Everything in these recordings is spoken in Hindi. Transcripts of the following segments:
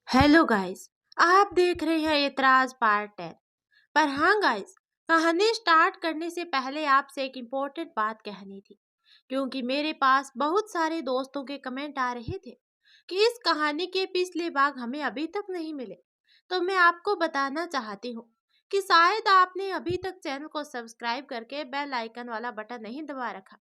Hello guys. आप देख रहे हैं एतराज पार्ट 10। पर हाँ गाइस, कहानी स्टार्ट करने से पहले आपसे एक इम्पोर्टेंट बात कहनी थी, क्योंकि मेरे पास बहुत सारे दोस्तों के कमेंट आ रहे थे कि इस कहानी के पिछले भाग हमें अभी तक नहीं मिले। तो मैं आपको बताना चाहती हूँ कि शायद आपने अभी तक चैनल को सब्सक्राइब करके बेल आइकन वाला बटन नहीं दबा रखा,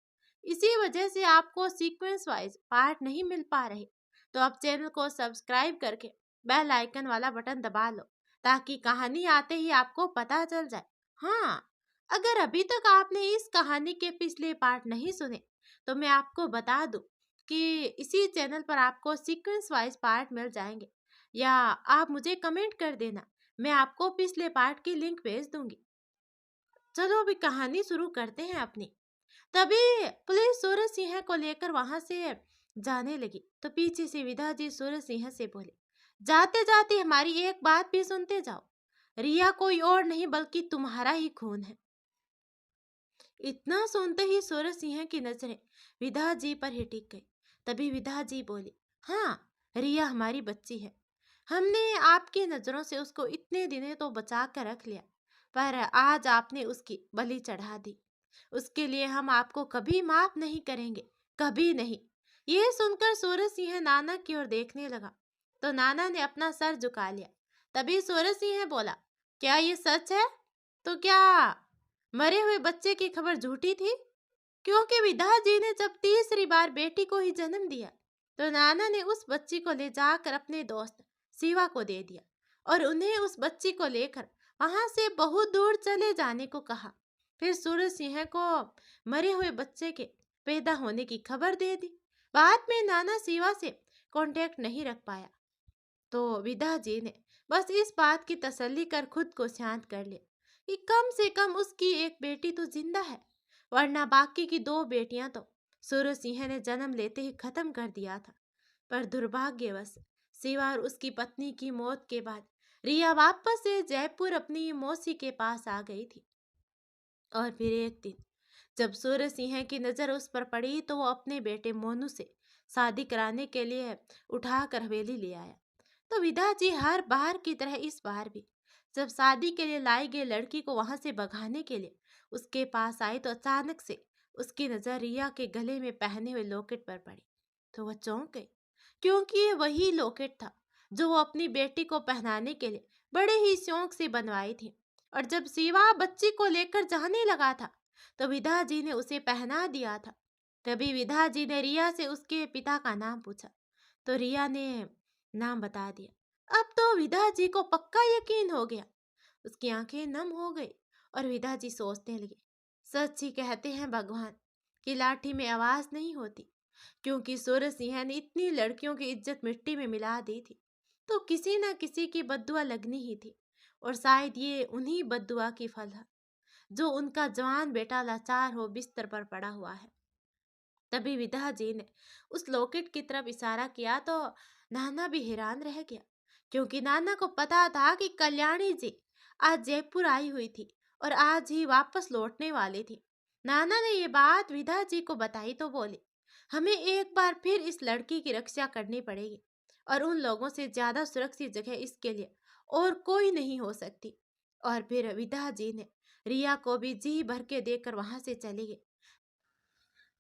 इसी वजह से आपको सीक्वेंस वाइज पार्ट नहीं मिल पा रहे। तो आप चैनल को सब्सक्राइब करके बेल आइकन वाला बटन दबा लो, ताकि कहानी आते ही आपको पता चल जाए। हाँ, अगर अभी तक आपने इस कहानी के पिछले पार्ट नहीं सुने, तो मैं आपको बता दूं कि इसी चैनल पर आपको सीक्वेंस वाइज पार्ट मिल जाएंगे, या आप मुझे कमेंट कर देना, मैं आपको पिछले पार्ट की लिंक भेज दूंगी। चलो अभी कहानी शुरू करते हैं अपनी। तभी पुलिस सूरज सिंह को लेकर वहां से जाने लगी, तो पीछे से विधा जी सूरज सिंह से बोले, जाते जाते हमारी एक बात भी सुनते जाओ। रिया कोई और नहीं बल्कि तुम्हारा ही खून है। इतना सुनते ही सूरज सिंह की नजरें विधा जी पर ही टिक गई। तभी विधा जी बोली, हाँ, रिया हमारी बच्ची है। हमने आपकी नजरों से उसको इतने दिनों तो बचा कर रख लिया, पर आज आपने उसकी बलि चढ़ा दी। उसके लिए हम आपको कभी माफ नहीं करेंगे, कभी नहीं। ये सुनकर सूरज सिंह नाना की ओर देखने लगा, तो नाना ने अपना सर झुका लिया। तभी सूरज सिंह बोला, क्या ये सच है? तो क्या मरे हुए बच्चे की खबर झूठी थी? क्योंकि विधा जी ने जब तीसरी बार बेटी को ही जन्म दिया, तो नाना ने उस बच्ची को ले जाकर अपने दोस्त शिवा को दे दिया और उन्हें उस बच्ची को लेकर वहां से बहुत दूर चले जाने को कहा। फिर सूरज सिंह को मरे हुए बच्चे के पैदा होने की खबर दे दी। बाद में नाना शिवा से कांटेक्ट नहीं रख पाया, तो विदा जी ने बस इस बात की तसल्ली कर खुद को शांत कर लिया कि कम से कम उसकी एक बेटी तो जिंदा है, वरना बाकी की दो बेटियां तो सूरज सिंह ने जन्म लेते ही खत्म कर दिया था। पर दुर्भाग्यवश शिवा और उसकी पत्नी की मौत के बाद रिया वापस से जयपुर अपनी मौसी के पास आ गई थी। और फिर एक दिन जब सूरज सिंह की नजर उस पर पड़ी, तो वो अपने बेटे मोनू से शादी कराने के लिए उठाकर हवेली ले आया। तो विदा जी हर बार की तरह इस बार भी जब शादी के लिए लाई गई लड़की को वहां से भगाने के लिए उसके पास आई, तो अचानक से उसकी नजर रिया के गले में पहने हुए लॉकेट पर पड़ी। तो वह चौंक गई, क्योंकि ये वही लॉकेट था जो वो अपनी बेटी को पहनाने के लिए बड़े ही शौक से बनवाई थी। और जब शिवा बच्ची को लेकर जाने लगा था, तो विधा जी ने उसे पहना दिया था। तभी विधा जी ने रिया से उसके पिता का नाम पूछा, तो रिया ने नाम बता दिया। अब तो विधा जी को पक्का यकीन हो गया। उसकी आंखें नम हो गई और विधा जी सोचने लगे, सच ही कहते हैं भगवान कि लाठी में आवाज नहीं होती। क्योंकि सूरज सिंह ने इतनी लड़कियों की इज्जत मिट्टी में मिला दी थी, तो किसी न किसी की बद्दुआ लगनी ही थी। और शायद ये उन्हीं बद्दुआ की फल है जो उनका जवान बेटा लाचार हो बिस्तर पर पड़ा हुआ है। तभी विधा जी ने उस लॉकेट की तरफ इशारा किया, तो नाना भी हैरान रह गया, क्योंकि नाना को पता था कि कल्याणी जी आज जयपुर आई हुई थी और आज ही वापस लौटने वाली थी। नाना ने ये बात विधा जी को बताई तो बोले, हमें एक बार फिर इस लड़की की रक्षा करनी पड़ेगी और उन लोगों से ज्यादा सुरक्षित जगह इसके लिए और कोई नहीं हो सकती। और फिर विधा जी ने रिया को भी जी भर के देकर वहां से चली गई।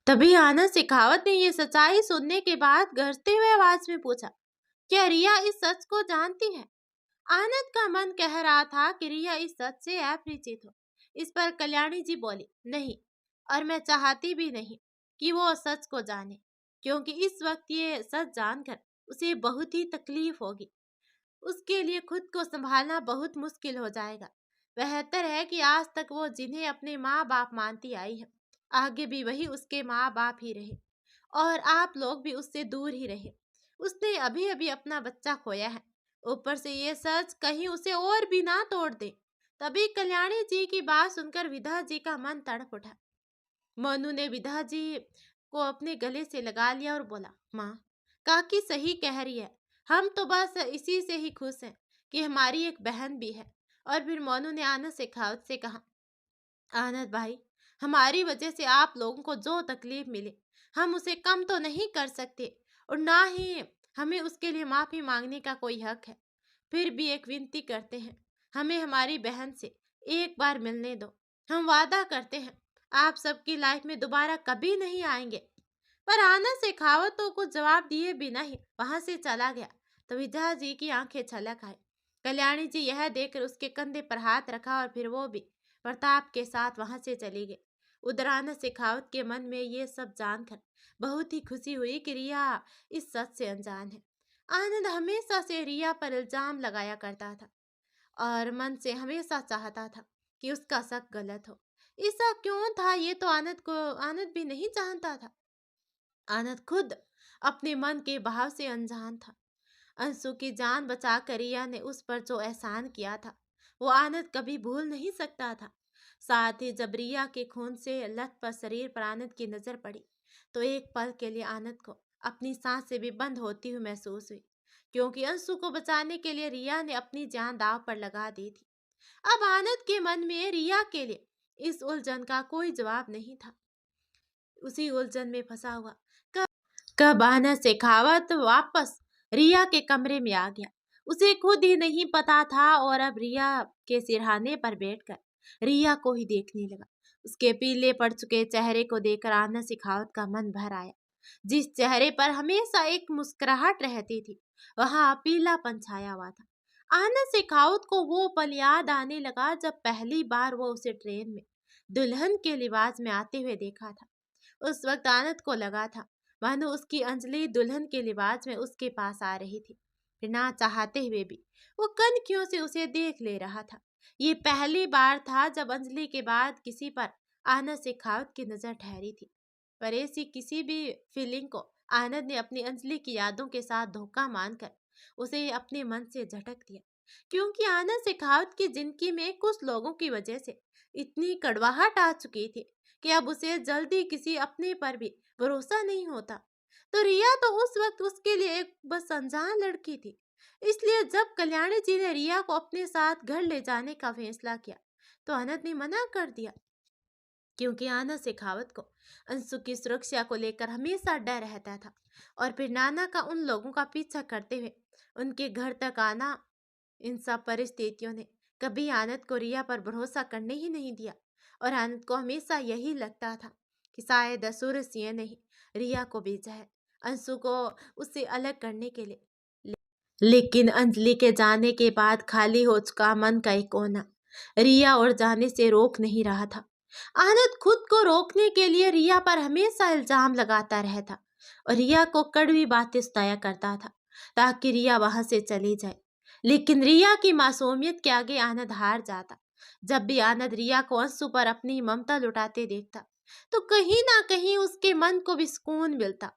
तभी आनंद शेखावत ने ये सच्चाई सुनने के बाद गरजते हुए आवाज में पूछा, क्या रिया इस सच को जानती है? आनंद का मन कह रहा था कि रिया इस सच से अपरिचित हो। इस पर कल्याणी जी बोली, नहीं, और मैं चाहती भी नहीं कि वो सच को जाने, क्योंकि इस वक्त ये सच जानकर उसे बहुत ही तकलीफ होगी। उसके लिए खुद को संभालना बहुत मुश्किल हो जाएगा। बेहतर है कि आज तक वो जिन्हें अपने माँ बाप मानती आई है, आगे भी वही उसके माँ बाप ही रहे और आप लोग भी उससे दूर ही रहे। उसने अभी अभी अपना बच्चा खोया है, ऊपर से ये सच कहीं उसे और भी ना तोड़ दे। तभी कल्याणी जी की बात सुनकर विधा जी का मन तड़प उठा। मनु ने विधा जी को अपने गले से लगा लिया और बोला, माँ, काकी सही कह रही है। हम तो बस इसी से ही खुश हैं कि हमारी एक बहन भी है। और फिर मोनू ने आनंद शेखावत से कहा, आनंद भाई, हमारी वजह से आप लोगों को जो तकलीफ मिले, हम उसे कम तो नहीं कर सकते और ना ही हमें उसके लिए माफ़ी मांगने का कोई हक है। फिर भी एक विनती करते हैं, हमें हमारी बहन से एक बार मिलने दो। हम वादा करते हैं, आप सबकी लाइफ में दोबारा कभी नहीं आएंगे। पर आनंद शेखावत तो कुछ जवाब दिए बिना ही वहां से चला गया। तो विजया जी की आंखें छलक आई। कल्याणी जी यह देखकर उसके कंधे पर हाथ रखा और फिर वो भी प्रताप के साथ वहां से चली गई। उधर आनंद शेखावत के मन में ये सब जानकर बहुत ही खुशी हुई कि रिया इस सच से अनजान है। आनंद हमेशा से रिया पर इल्जाम लगाया करता था और मन से हमेशा चाहता था कि उसका शक गलत हो। ऐसा क्यों था ये तो आनंद भी नहीं जानता था। आनंद खुद अपने मन के भाव से अनजान था। अंशु की जान बचाकर रिया ने उस पर जो एहसान किया था वो आनंद कभी भूल नहीं सकता था। साथ ही जब रिया के खून से लथपथ शरीर पर आनंद की नजर पड़ी तो एक पल के लिए आनंद को अपनी सांसें भी बंद होती हुई महसूस हुई, क्योंकि अंशु को बचाने के लिए रिया ने अपनी जान दांव पर लगा दी थी। अब आनंद के मन में रिया के लिए इस उलझन का कोई जवाब नहीं था। उसी उलझन में फंसा हुआ कब आनंद शेखावत वापस रिया के कमरे में आ गया उसे खुद ही नहीं पता था, और अब रिया के सिरहाने पर बैठकर रिया को ही देखने लगा। उसके पीले पड़ चुके चेहरे को देखकर आनंद शेखावत का मन भर आया। जिस चेहरे पर हमेशा एक मुस्कुराहट रहती थी वहां पीलापन छाया हुआ था। आनंद शेखावत को वो पल याद आने लगा जब पहली बार वो उसे ट्रेन में दुल्हन के लिबास में आते हुए देखा था। उस वक्त आनंद को लगा था मानो उसकी अंजलि दुल्हन के लिबास में उसके पास आ रही थी। बिना चाहते हुए भी वो कनखियों से उसे देख ले रहा था। ये पहली बार था जब अंजलि के बाद किसी पर आनंद शेखावत की नजर ठहरी थी। पर ऐसी किसी भी फीलिंग को आनंद ने अपनी अंजलि की यादों के साथ धोखा मानकर उसे अपने मन से झटक दिया, क्योंकि आनंद शेखावत की जिंदगी में कुछ लोगों की वजह से इतनी कड़वाहट आ चुकी थी कि अब उसे जल्दी किसी अपने पर भी भरोसा नहीं होता। तो रिया तो उस वक्त उसके लिए एक बस अनजान लड़की थी। इसलिए जब कल्याणी जी ने रिया को अपने साथ घर ले जाने का फैसला किया तो आनंद ने मना कर दिया, क्योंकि आनंद शेखावत को अंशु की सुरक्षा को लेकर हमेशा डर रहता था। और फिर नाना का उन लोगों का पीछा करते हुए उनके घर तक आना, इन सब परिस्थितियों ने कभी आनंद को रिया पर भरोसा करने ही नहीं दिया। और आनंद को हमेशा यही लगता था कि शायद सूरज सिंह ने ही रिया को भेजा है अंशु को उससे अलग करने के लिए। लेकिन अंजलि के जाने के बाद खाली हो चुका मन का एक कोना रिया और जाने से रोक नहीं रहा था। आनंद खुद को रोकने के लिए रिया पर हमेशा इल्जाम लगाता रहता और रिया को कड़वी बातें सुनाया करता था ताकि रिया वहां से चली जाए। लेकिन रिया की मासूमियत के आगे आनंद हार जाता। जब भी आनंद रिया को अंशु पर अपनी ममता लुटाते देखता तो कहीं ना कहीं उसके मन को भी सुकून मिलता।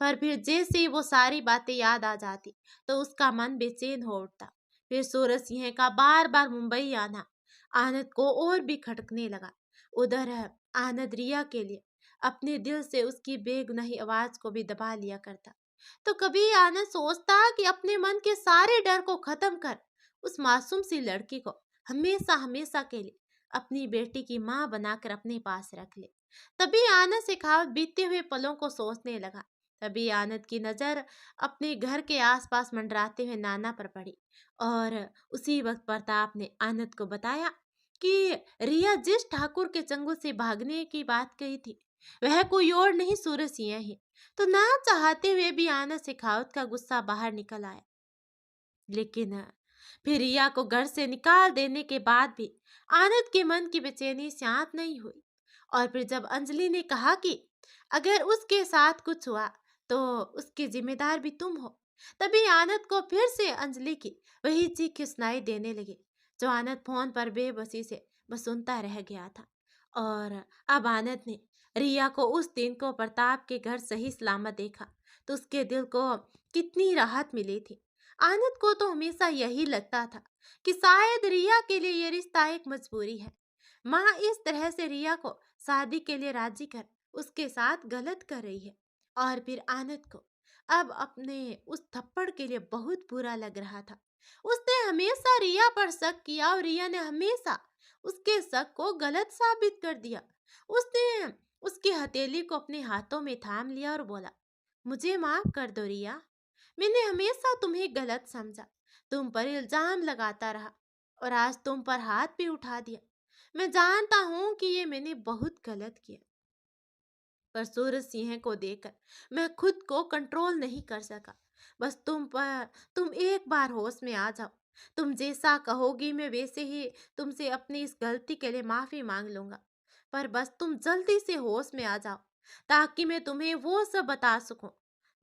पर फिर जैसे ही वो सारी बातें याद आ जाती तो उसका मन बेचैन हो उठता। फिर सूरज सिंह का बार बार मुंबई आना आनंद को और भी खटकने लगा। उधर आनंद रिया के लिए अपने दिल से उसकी बेगुनाही आवाज को भी दबा लिया करता। तो कभी आनंद सोचता कि अपने मन के सारे डर को खत्म कर उस मासूम सी लड़की को हमेशा हमेशा के लिए अपनी बेटी की माँ बनाकर अपने पास रख ले। तभी आनंद शेखावत बीते हुए पलों को सोचने लगा। तभी आनंद की नजर अपने घर के आसपास मंडराते हुए नाना पर पड़ी और उसी वक्त प्रताप ने आनंद को बताया कि रिया जिस ठाकुर के चंगुल से भागने की बात कही थी वह कोई और नहीं सूरज सिंह है। तो ना चाहते हुए भी आनंद शेखावत का गुस्सा बाहर निकल आया। लेकिन फिर रिया को घर से निकाल देने के बाद भी आनंद के मन की बेचैनी शांत नहीं हुई। और फिर जब अंजलि ने कहा कि अगर उसके साथ कुछ हुआ तो उसकी जिम्मेदार भी तुम हो, तभी आनंद को फिर से अंजलि की वही चीख सुनाई देने लगी जो आनंद फोन पर बेबसी से बस सुनता रह गया था। और अब आनंद ने रिया को उस दिन को प्रताप के घर सही सलामत देखा तो उसके दिल को कितनी राहत मिली थी। आनंद को तो हमेशा यही लगता था कि शायद रिया के लिए ये रिश्ता एक मजबूरी है। माँ इस तरह से रिया को शादी के लिए राजी कर उसके साथ गलत कर रही है। और फिर आनंद को अब अपने उस थप्पड़ के लिए बहुत बुरा लग रहा था। उसने हमेशा रिया पर शक किया और रिया ने हमेशा उसके शक को गलत साबित कर दिया। उसने उसकी हथेली को अपने हाथों में थाम लिया और बोला, मुझे माफ कर दो रिया, मैंने हमेशा तुम्हें गलत समझा, तुम पर इल्जाम लगाता रहा और आज तुम पर हाथ भी उठा दिया। मैं जानता हूँ कि ये मैंने बहुत गलत किया, पर सूरज सिंह को देखकर मैं खुद को कंट्रोल नहीं कर सका। बस तुम एक बार होश में आ जाओ। तुम जैसा कहोगी मैं वैसे ही तुमसे अपनी इस गलती के लिए माफी मांग लूंगा। पर बस तुम जल्दी से होश में आ जाओ, ताकि मैं तुम्हें वो सब बता सकूं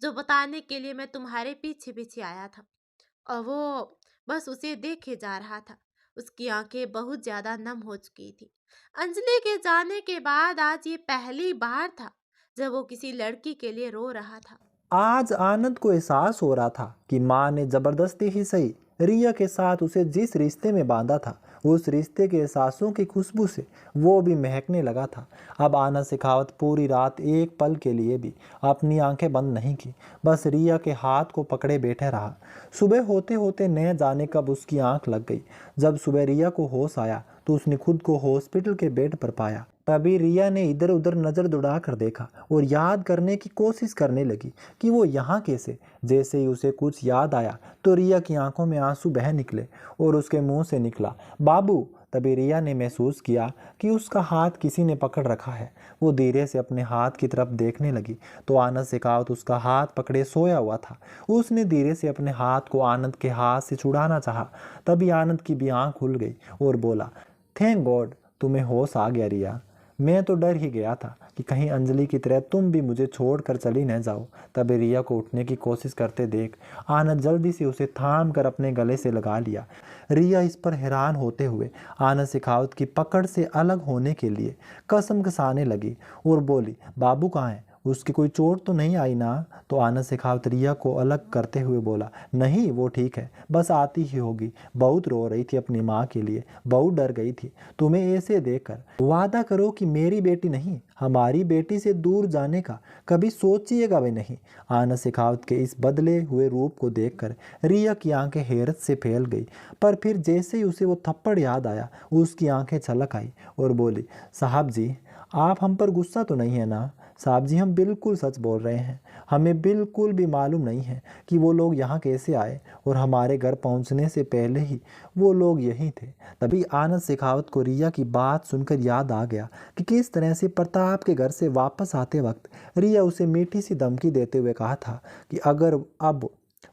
जो बताने के लिए मैं तुम्हारे पीछे पीछे आया था। और वो बस उसे देखे जा रहा था। उसकी आंखें बहुत ज्यादा नम हो चुकी थी। अंजलि के जाने के बाद आज ये पहली बार था जब वो किसी लड़की के लिए रो रहा था। आज आनंद को एहसास हो रहा था कि माँ ने जबरदस्ती ही सही रिया के साथ उसे जिस रिश्ते में बांधा था, उस रिश्ते के एहसासों की खुशबू से वो भी महकने लगा था। अब आनंद शेखावत पूरी रात एक पल के लिए भी अपनी आंखें बंद नहीं की, बस रिया के हाथ को पकड़े बैठे रहा। सुबह होते होते न जाने कब उसकी आंख लग गई। जब सुबह रिया को होश आया तो उसने खुद को हॉस्पिटल के बेड पर पाया। तभी रिया ने इधर उधर नजर दौड़ा कर देखा और याद करने की कोशिश करने लगी कि वो यहाँ कैसे। जैसे ही उसे कुछ याद आया तो रिया की आंखों में आंसू बह निकले और उसके मुंह से निकला, बाबू। तभी रिया ने महसूस किया कि उसका हाथ किसी ने पकड़ रखा है। वो धीरे से अपने हाथ की तरफ देखने लगी तो आनंद शेखावत उसका हाथ पकड़े सोया हुआ था। उसने धीरे से अपने हाथ को आनंद के हाथ से छुड़ाना चाहा। तभी आनंद की भी आंख खुल गई और बोला, थैंक गॉड तुम्हें होश आ गया रिया। मैं तो डर ही गया था कि कहीं अंजलि की तरह तुम भी मुझे छोड़कर चली न जाओ। तभी रिया को उठने की कोशिश करते देख आनंद जल्दी से उसे थाम कर अपने गले से लगा लिया। रिया इस पर हैरान होते हुए आनंद शेखावत की पकड़ से अलग होने के लिए कसम कसाने लगी और बोली, बाबू कहाँ है? उसकी कोई चोट तो नहीं आई ना? तो आनंद शेखावत रिया को अलग करते हुए बोला, नहीं वो ठीक है, बस आती ही होगी। बहुत रो रही थी अपनी माँ के लिए, बहुत डर गई थी तुम्हें ऐसे देखकर। वादा करो कि मेरी बेटी नहीं, हमारी बेटी से दूर जाने का कभी सोचिएगा भी नहीं। आनंद शेखावत के इस बदले हुए रूप को देखकर रिया की आंखें हैरत से फैल गई, पर फिर जैसे ही उसे वो थप्पड़ याद आया उसकी आंखें छलक आई और बोली, साहब जी आप हम पर गुस्सा तो नहीं है ना? साहब जी हम बिल्कुल सच बोल रहे हैं, हमें बिल्कुल भी मालूम नहीं है कि वो लोग यहाँ कैसे आए और हमारे घर पहुँचने से पहले ही वो लोग यहीं थे। तभी आनंद शेखावत को रिया की बात सुनकर याद आ गया कि किस तरह से प्रताप के घर से वापस आते वक्त रिया उसे मीठी सी धमकी देते हुए कहा था कि अगर अब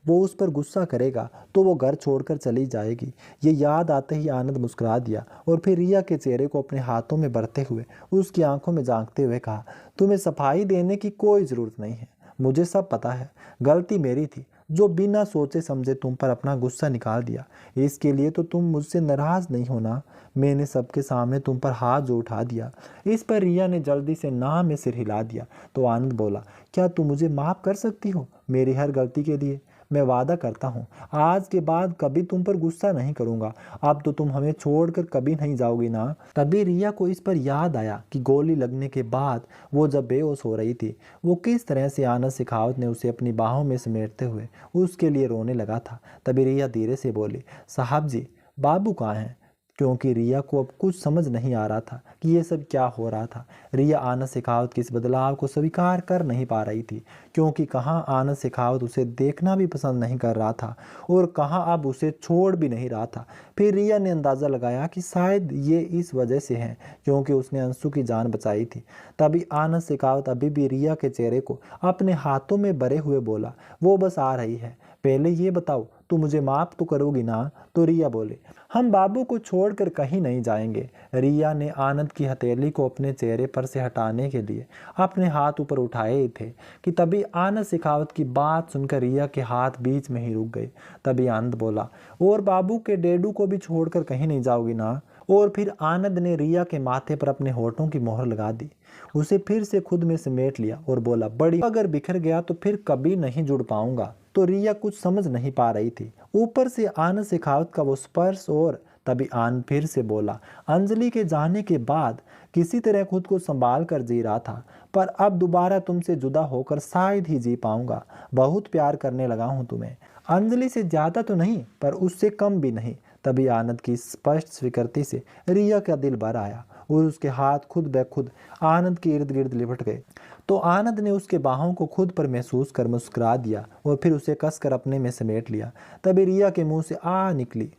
वो उस पर गुस्सा करेगा तो वो घर छोड़कर चली जाएगी। ये याद आते ही आनंद मुस्कुरा दिया और फिर रिया के चेहरे को अपने हाथों में भरते हुए उसकी आंखों में झांकते हुए कहा, तुम्हें सफाई देने की कोई ज़रूरत नहीं है, मुझे सब पता है। गलती मेरी थी जो बिना सोचे समझे तुम पर अपना गुस्सा निकाल दिया। इसके लिए तो तुम मुझसे नाराज़ नहीं होना, मैंने सबके सामने तुम पर हाथ जो उठा दिया। इस पर रिया ने जल्दी से ना में सिर हिला दिया तो आनंद बोला, क्या तुम मुझे माफ़ कर सकती हो मेरी हर गलती के लिए? मैं वादा करता हूँ आज के बाद कभी तुम पर गुस्सा नहीं करूँगा। अब तो तुम हमें छोड़कर कभी नहीं जाओगी ना? तभी रिया को इस पर याद आया कि गोली लगने के बाद वो जब बेहोश हो रही थी वो किस तरह से आनंद शेखावत ने उसे अपनी बाहों में समेटते हुए उसके लिए रोने लगा था। तभी रिया धीरे से बोली, साहब जी बाबू कहाँ हैं? क्योंकि रिया को अब कुछ समझ नहीं आ रहा था कि ये सब क्या हो रहा था। रिया आनंद शेखावत के इस बदलाव को स्वीकार कर नहीं पा रही थी, क्योंकि कहाँ आनंद शेखावत उसे देखना भी पसंद नहीं कर रहा था और कहाँ अब उसे छोड़ भी नहीं रहा था। फिर रिया ने अंदाज़ा लगाया कि शायद ये इस वजह से है क्योंकि उसने अंशु की जान बचाई थी। तभी आनंद शेखावत अभी भी रिया के चेहरे को अपने हाथों में भरे हुए बोला, वो बस आ रही है, पहले ये बताओ तू मुझे माफ़ तो करोगी ना? तो रिया बोले, हम बाबू को छोड़कर कहीं नहीं जाएंगे। रिया ने आनंद की हथेली को अपने चेहरे पर से हटाने के लिए अपने हाथ ऊपर उठाए ही थे कि तभी आनंद शेखावत की बात सुनकर रिया के हाथ बीच में ही रुक गए। तभी आनंद बोला, और बाबू के डेडू को भी छोड़कर कहीं नहीं जाओगी ना? और फिर आनंद ने रिया के माथे पर अपने होठों की मोहर लगा दी, उसे फिर से खुद में समेट लिया और बोला, बड़ी अगर बिखर गया तो फिर कभी नहीं जुड़ पाऊंगा। तो रिया कुछ समझ नहीं पा रही थी, ऊपर से आनंद शेखावत का वो स्पर्श। और तभी आनंद फिर से बोला, अंजलि के जाने के बाद किसी तरह खुद को संभाल कर जी रहा था, पर अब दोबारा तुमसे जुदा होकर शायद ही जी पाऊंगा। बहुत प्यार करने लगा हूं तुम्हें, अंजलि से ज्यादा तो नहीं पर उससे कम भी नहीं। तभी आनंद की स्पष्ट स्वीकृति से रिया का दिल भर आया और उसके हाथ खुद ब खुद आनंद के इर्द गिर्द लिपट गए। तो आनंद ने उसके बाहों को खुद पर महसूस कर मुस्कुरा दिया और फिर उसे कसकर अपने में समेट लिया। तभी रिया के मुंह से आ निकली।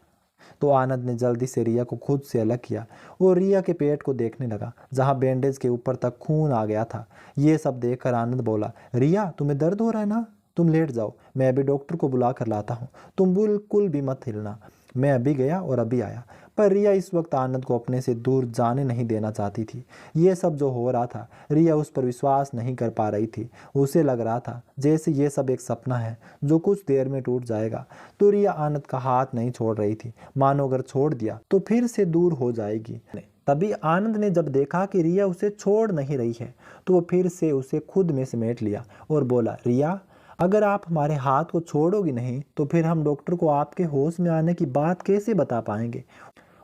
तो आनंद ने जल्दी से रिया को खुद से अलग किया और रिया के पेट को देखने लगा, जहां बैंडेज के ऊपर तक खून आ गया था। ये सब देखकर आनंद बोला, रिया तुम्हें दर्द हो रहा है ना? तुम लेट जाओ, मैं अभी डॉक्टर को बुला कर लाता हूँ। तुम बिल्कुल भी मत हिलना। मैं अभी गया और अभी आया। पर रिया इस वक्त आनंद को अपने से दूर जाने नहीं देना चाहती थी। ये सब जो हो रहा था, रिया उस पर विश्वास नहीं कर पा रही थी। उसे लग रहा था जैसे ये सब एक सपना है जो कुछ देर में टूट जाएगा। तो रिया आनंद का हाथ नहीं छोड़ रही थी, मानो अगर छोड़ दिया तो फिर से दूर हो जाएगी। तभी आनंद ने जब देखा कि रिया उसे छोड़ नहीं रही है, तो वो फिर से उसे खुद में समेट लिया और बोला, रिया अगर आप हमारे हाथ को छोड़ोगी नहीं तो फिर हम डॉक्टर को आपके होश में आने की बात कैसे बता पाएंगे?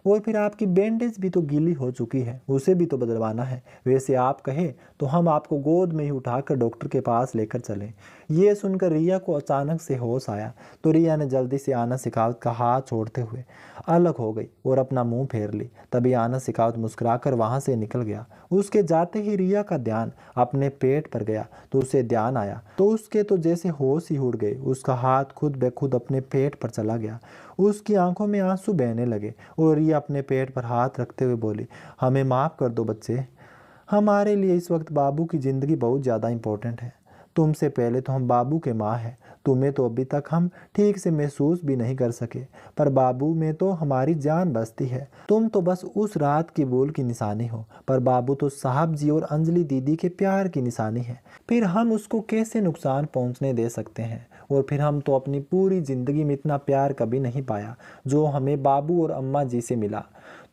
और फिर आपकी बैंडेज भी तो गीली हो चुकी है, उसे भी तो बदलवाना है। वैसे आप कहे तो हम आपको गोद में ही उठाकर डॉक्टर के पास लेकर चलें। ये सुनकर रिया को अचानक से होश आया। तो रिया ने जल्दी से आनंद शेखावत का हाथ छोड़ते हुए अलग हो गई और अपना मुंह फेर ली। तभी आनंद शेखावत मुस्कुराकर वहां से निकल गया। उसके जाते ही रिया का ध्यान अपने पेट पर गया तो उसे ध्यान आया तो उसके तो जैसे होश ही उड़ गए। उसका हाथ खुद ब खुद अपने पेट पर चला गया। उसकी आंखों में आंसू बहने लगे और रिया अपने पेट पर हाथ रखते हुए बोली, हमें माफ़ कर दो बच्चे। हमारे लिए इस वक्त बाबू की ज़िंदगी बहुत ज़्यादा इम्पोर्टेंट है। तुमसे पहले तो हम बाबू के माँ हैं। तुम्हें तो अभी तक हम ठीक से महसूस भी नहीं कर सके, पर बाबू में तो हमारी जान बसती है। तुम तो बस उस रात की भूल की निशानी हो, पर बाबू तो साहब जी और अंजलि दीदी के प्यार की निशानी है। फिर हम उसको कैसे नुकसान पहुंचने दे सकते हैं? और फिर हम तो अपनी पूरी ज़िंदगी में इतना प्यार कभी नहीं पाया जो हमें बाबू और अम्मा जी से मिला।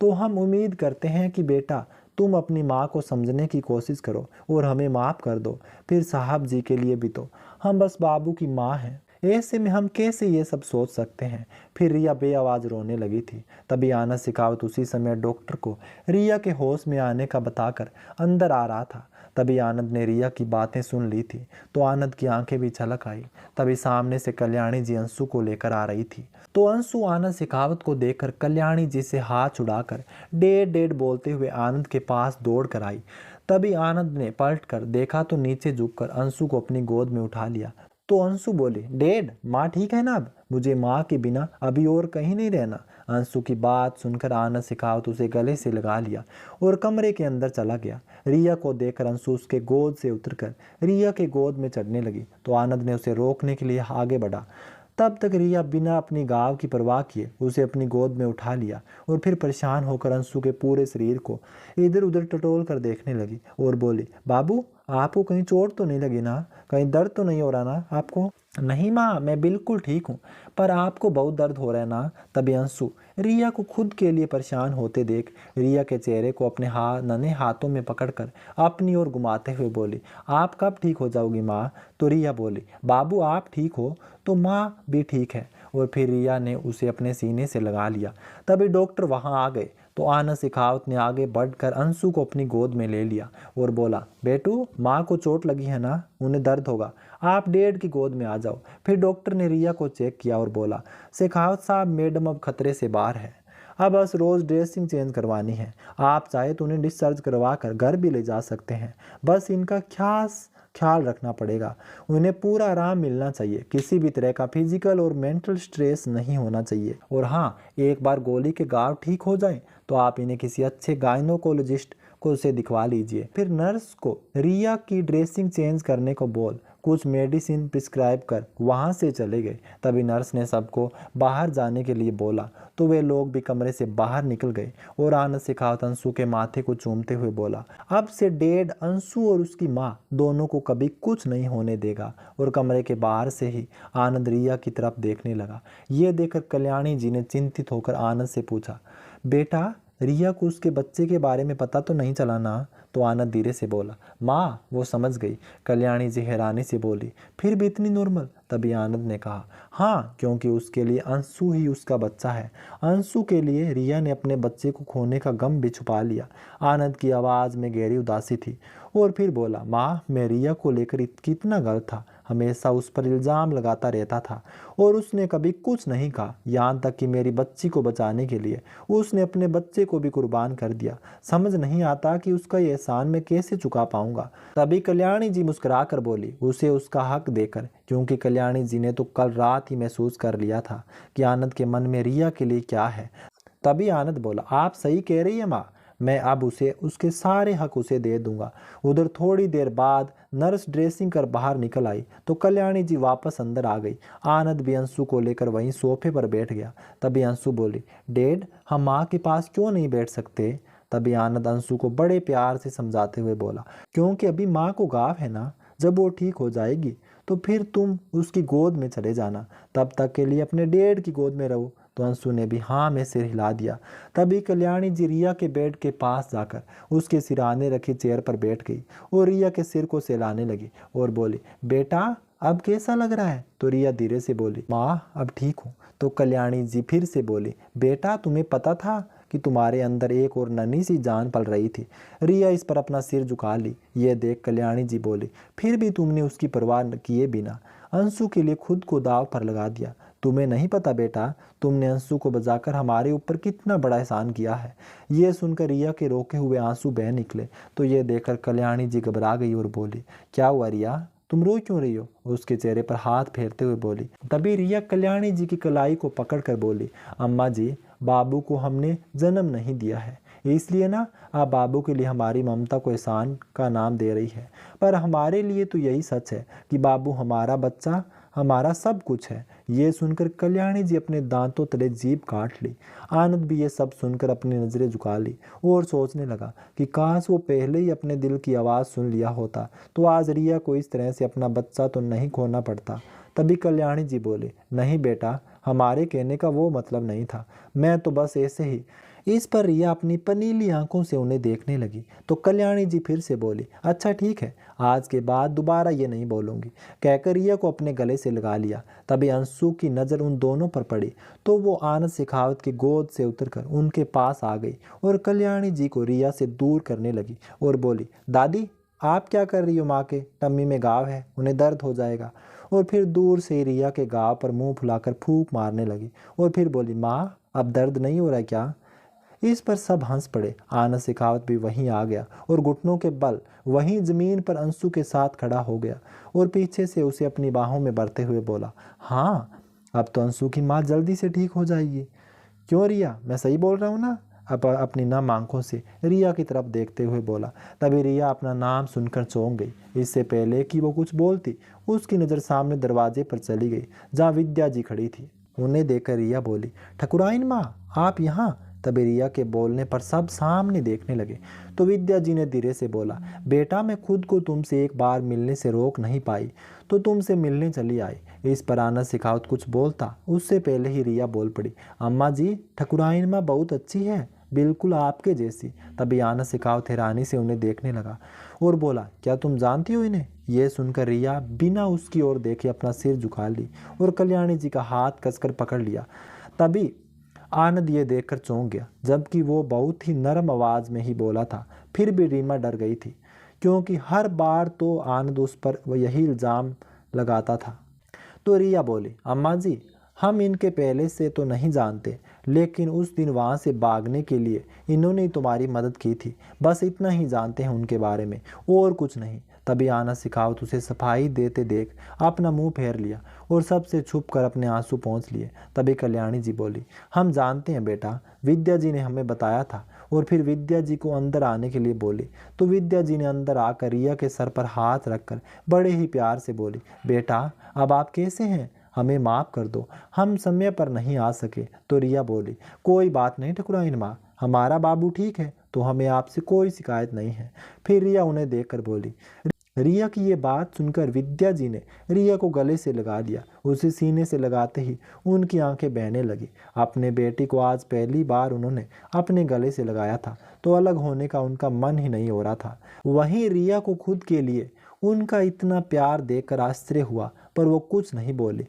तो हम उम्मीद करते हैं कि बेटा तुम अपनी माँ को समझने की कोशिश करो और हमें माफ़ कर दो। फिर साहब जी के लिए भी तो हम बस बाबू की माँ हैं। ऐसे में हम कैसे ये सब सोच सकते हैं? फिर रिया बेआवाज़ रोने लगी थी। तभी आनंद शेखावत उसी समय डॉक्टर को रिया के होश में आने का बताकर अंदर आ रहा था। तभी आनंद ने रिया की बातें सुन ली थी तो आनंद की आंखें भी छलक आई। तभी सामने से कल्याणी जी अंशु को लेकर आ रही थी। तो अंशु आनंद शेखावत को देखकर कल्याणी जी से हाथ छुड़ाकर डेढ़ डेढ़ बोलते हुए आनंद के पास दौड़ कर आई। तभी आनंद ने पलट कर देखा तो नीचे झुककर अंशु को अपनी गोद में उठा लिया। तो अंशु बोली, डैड माँ ठीक है ना? अब मुझे माँ के बिना अभी और कहीं नहीं रहना। अंशु की बात सुनकर आनंद शेखावत उसे गले से लगा लिया और कमरे के अंदर चला गया। रिया को देखकर अंशु उसके गोद से उतरकर रिया के गोद में चढ़ने लगी तो आनंद ने उसे रोकने के लिए आगे बढ़ा। तब तक रिया बिना अपनी गाँव की परवाह किए उसे अपनी गोद में उठा लिया और फिर परेशान होकर अंशु के पूरे शरीर को इधर उधर टटोल कर देखने लगी और बोली, बाबू आपको कहीं चोट तो नहीं लगी ना? कहीं दर्द तो नहीं हो रहा ना आपको? नहीं माँ, मैं बिल्कुल ठीक हूँ, पर आपको बहुत दर्द हो रहा है ना? तभी अंशु रिया को खुद के लिए परेशान होते देख रिया के चेहरे को अपने नन्हे हाथों में पकड़कर अपनी ओर घुमाते हुए बोली, आप कब ठीक हो जाओगी माँ? तो रिया बोली, बाबू आप ठीक हो तो माँ भी ठीक है। और फिर रिया ने उसे अपने सीने से लगा लिया। तभी डॉक्टर वहाँ आ गए तो आनंद शेखावत ने आगे बढ़कर अंशु को अपनी गोद में ले लिया और बोला, बेटू माँ को चोट लगी है ना? उन्हें दर्द होगा, आप डैड की गोद में आ जाओ। फिर डॉक्टर ने रिया को चेक किया और बोला, शेखावत साहब मैडम अब खतरे से बाहर है। अब बस रोज़ ड्रेसिंग चेंज करवानी है। आप चाहे तो उन्हें डिस्चार्ज करवा कर घर भी ले जा सकते हैं। बस इनका खास ख्याल रखना पड़ेगा। उन्हें पूरा आराम मिलना चाहिए। किसी भी तरह का फिजिकल और मेंटल स्ट्रेस नहीं होना चाहिए। और हाँ, एक बार गोली के घाव ठीक हो जाएं तो आप इन्हें किसी अच्छे गायनोकोलॉजिस्ट को उसे दिखवा लीजिए। फिर नर्स को रिया की ड्रेसिंग चेंज करने को बोल कुछ मेडिसिन प्रिस्क्राइब कर वहाँ से चले गए। तभी नर्स ने सबको बाहर जाने के लिए बोला तो वे लोग भी कमरे से बाहर निकल गए और आनंद शेखावत अंशु के माथे को चूमते हुए बोला, अब से डैड अंशु और उसकी माँ दोनों को कभी कुछ नहीं होने देगा। और कमरे के बाहर से ही आनंद रिया की तरफ देखने लगा। ये देखकर कल्याणी जी ने चिंतित होकर आनंद से पूछा, बेटा रिया को उसके बच्चे के बारे में पता तो नहीं चला ना? तो आनंद धीरे से बोला, माँ वो समझ गई। कल्याणी जी हैरानी से बोली, फिर भी इतनी नॉर्मल? तभी आनंद ने कहा, हाँ क्योंकि उसके लिए अंशु ही उसका बच्चा है। अंशु के लिए रिया ने अपने बच्चे को खोने का गम भी छुपा लिया। आनंद की आवाज़ में गहरी उदासी थी और फिर बोला, माँ मैं रिया को लेकर कितना गलत था। हमेशा उस पर इल्ज़ाम लगाता रहता था और उसने कभी कुछ नहीं कहा, यहाँ तक कि मेरी बच्ची को बचाने के लिए उसने अपने बच्चे को भी कुर्बान कर दिया। समझ नहीं आता कि उसका ये एहसान मैं कैसे चुका पाऊंगा। तभी कल्याणी जी मुस्कुरा कर बोली, उसे उसका हक देकर, क्योंकि कल्याणी जी ने तो कल रात ही महसूस कर लिया था कि आनंद के मन में रिया के लिए क्या है। तभी आनंद बोला, आप सही कह रही है माँ, मैं अब उसे उसके सारे हक उसे दे दूंगा। उधर थोड़ी देर बाद नर्स ड्रेसिंग कर बाहर निकल आई तो कल्याणी जी वापस अंदर आ गई। आनंद भी अंशु को लेकर वहीं सोफे पर बैठ गया। तभी अंशु बोली, डैड हम माँ के पास क्यों नहीं बैठ सकते? तभी आनंद अंशु को बड़े प्यार से समझाते हुए बोला, क्योंकि अभी माँ को गाँव है ना, जब वो ठीक हो जाएगी तो फिर तुम उसकी गोद में चले जाना, तब तक के लिए अपने डैड की गोद में रहो। तो अंशु ने भी हाँ में सिर हिला दिया। तभी कल्याणी जी रिया के बेड के पास जाकर उसके सिरहाने रखी चेयर पर बैठ गई और रिया के सिर को सहलाने लगी और बोली, बेटा अब कैसा लग रहा है? तो रिया धीरे से बोली, माँ अब ठीक हूँ। तो कल्याणी जी फिर से बोली, बेटा तुम्हें पता था कि तुम्हारे अंदर एक और नन्ही सी जान पल रही थी? रिया इस पर अपना सिर झुका ली। ये देख कल्याणी जी बोली, फिर भी तुमने उसकी परवाह किए बिना अंशु के लिए खुद को दाव पर लगा दिया। तुम्हें नहीं पता बेटा, तुमने अंशु को बचाकर हमारे ऊपर कितना बड़ा एहसान किया है। ये सुनकर रिया के रोके हुए आंसू बह निकले। तो ये देखकर कल्याणी जी घबरा गई और बोली, क्या हुआ रिया, तुम रो क्यों रही हो? उसके चेहरे पर हाथ फेरते हुए बोली। तभी रिया कल्याणी जी की कलाई को पकड़कर बोली, अम्मा जी बाबू को हमने जन्म नहीं दिया है, इसलिए ना आप बाबू के लिए हमारी ममता को एहसान का नाम दे रही है, पर हमारे लिए तो यही सच है कि बाबू हमारा बच्चा हमारा सब कुछ है। ये सुनकर कल्याणी जी अपने दांतों तले जीभ काट ली। आनंद भी ये सब सुनकर अपनी नज़रें झुका ली और सोचने लगा कि काश वो पहले ही अपने दिल की आवाज़ सुन लिया होता तो आज रिया को इस तरह से अपना बच्चा तो नहीं खोना पड़ता। तभी कल्याणी जी बोले, नहीं बेटा, हमारे कहने का वो मतलब नहीं था, मैं तो बस ऐसे ही। इस पर रिया अपनी पनीली आंखों से उन्हें देखने लगी। तो कल्याणी जी फिर से बोली, अच्छा ठीक है, आज के बाद दोबारा ये नहीं बोलूँगी, कहकर रिया को अपने गले से लगा लिया। तभी अंशु की नज़र उन दोनों पर पड़ी तो वो आनंद शेखावत की गोद से उतरकर उनके पास आ गई और कल्याणी जी को रिया से दूर करने लगी और बोली, दादी आप क्या कर रही हो? माँ के टम्मी में घाव है, उन्हें दर्द हो जाएगा। और फिर दूर से रिया के घाव पर मुंह फुलाकर फूंक मारने लगी और फिर बोली, माँ अब दर्द नहीं हो रहा क्या? इस पर सब हंस पड़े। आनंद शेखावत भी वहीं आ गया और घुटनों के बल वहीं जमीन पर अंशु के साथ खड़ा हो गया और पीछे से उसे अपनी बाहों में भरते हुए बोला, हाँ अब तो अंशु की माँ जल्दी से ठीक हो जाएगी। क्यों रिया, मैं सही बोल रहा हूँ ना? अब अपनी नम आंखों से रिया की तरफ देखते हुए बोला। तभी रिया अपना नाम सुनकर चौंक गई। इससे पहले कि वो कुछ बोलती उसकी नज़र सामने दरवाजे पर चली गई जहाँ विद्या जी खड़ी थी। उन्हें देखकर रिया बोली, ठकुराइन माँ आप यहाँ? तभी रिया के बोलने पर सब सामने देखने लगे। तो विद्या जी ने धीरे से बोला, बेटा मैं खुद को तुमसे एक बार मिलने से रोक नहीं पाई तो तुमसे मिलने चली आई। इस पर आनंद शेखावत कुछ बोलता उससे पहले ही रिया बोल पड़ी, अम्मा जी ठकुराइन माँ बहुत अच्छी है, बिल्कुल आपके जैसी। तभी आनंद शेखावत हैरानी से उन्हें देखने लगा और बोला, क्या तुम जानती हो इन्हें? यह सुनकर रिया बिना उसकी ओर देखे अपना सिर झुका ली और कल्याणी जी का हाथ कसकर पकड़ लिया। तभी आनंद ये देखकर चौंक गया, जबकि वो बहुत ही नरम आवाज में ही बोला था। फिर भी रीमा डर गई थी, क्योंकि हर बार तो आनंद उस पर यही इल्ज़ाम लगाता था। तो रिया बोली, अम्मा जी हम इनके पहले से तो नहीं जानते, लेकिन उस दिन वहाँ से भागने के लिए इन्होंने तुम्हारी मदद की थी, बस इतना ही जानते हैं उनके बारे में, और कुछ नहीं। तभी आनंद शेखावत उसे सफाई देते देख अपना मुंह फेर लिया और सबसे छुप कर अपने आंसू पोंछ लिए। तभी कल्याणी जी बोली, हम जानते हैं बेटा, विद्या जी ने हमें बताया था। और फिर विद्या जी को अंदर आने के लिए बोली। तो विद्या जी ने अंदर आकर रिया के सर पर हाथ रखकर बड़े ही प्यार से बोली, बेटा अब आप कैसे हैं? हमें माफ़ कर दो, हम समय पर नहीं आ सके। तो रिया बोली, कोई बात नहीं ठकुराइन माँ, हमारा बाबू ठीक है तो हमें आपसे कोई शिकायत नहीं है। फिर रिया उन्हें देखकर बोली। रिया की ये बात सुनकर विद्या जी ने रिया को गले से लगा लिया। उसे सीने से लगाते ही उनकी आंखें बहने लगी। अपने बेटी को आज पहली बार उन्होंने अपने गले से लगाया था तो अलग होने का उनका मन ही नहीं हो रहा था। वहीं रिया को खुद के लिए उनका इतना प्यार देखकर आश्चर्य हुआ, पर वो कुछ नहीं बोली।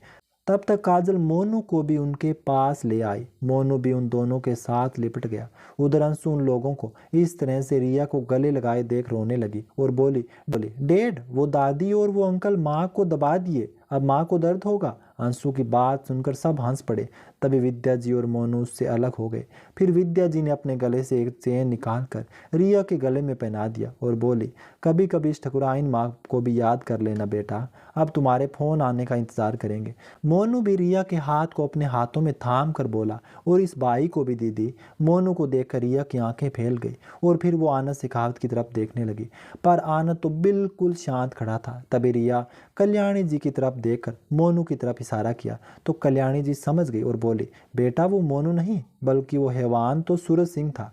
तब तक काजल मोनू को भी उनके पास ले आई। मोनू भी उन दोनों के साथ लिपट गया। उधर अंशु उन लोगों को इस तरह से रिया को गले लगाए देख रोने लगी और बोली बोली डैड, वो दादी और वो अंकल माँ को दबा दिए, अब माँ को दर्द होगा। अंशु की बात सुनकर सब हंस पड़े। तभी विद्या जी और मोनू उससे अलग हो गए। फिर विद्या जी ने अपने गले से एक चेन निकाल कर रिया के गले में पहना दिया और बोली, कभी कभी इस ठकुराइन माँ को भी याद कर लेना बेटा, अब तुम्हारे फ़ोन आने का इंतज़ार करेंगे। मोनू भी रिया के हाथ को अपने हाथों में थाम कर बोला, और इस बाई को भी दीदी। मोनू को देखकर रिया की आंखें फैल गई और फिर वो आनंद शेखावत की तरफ देखने लगी, पर आनंद तो बिल्कुल शांत खड़ा था। तभी रिया कल्याणी जी की तरफ देखकर मोनू की तरफ इशारा किया तो कल्याणी जी समझ गई और बोली, बेटा वो मोनू नहीं बल्कि वो हैवान तो सूरज सिंह था।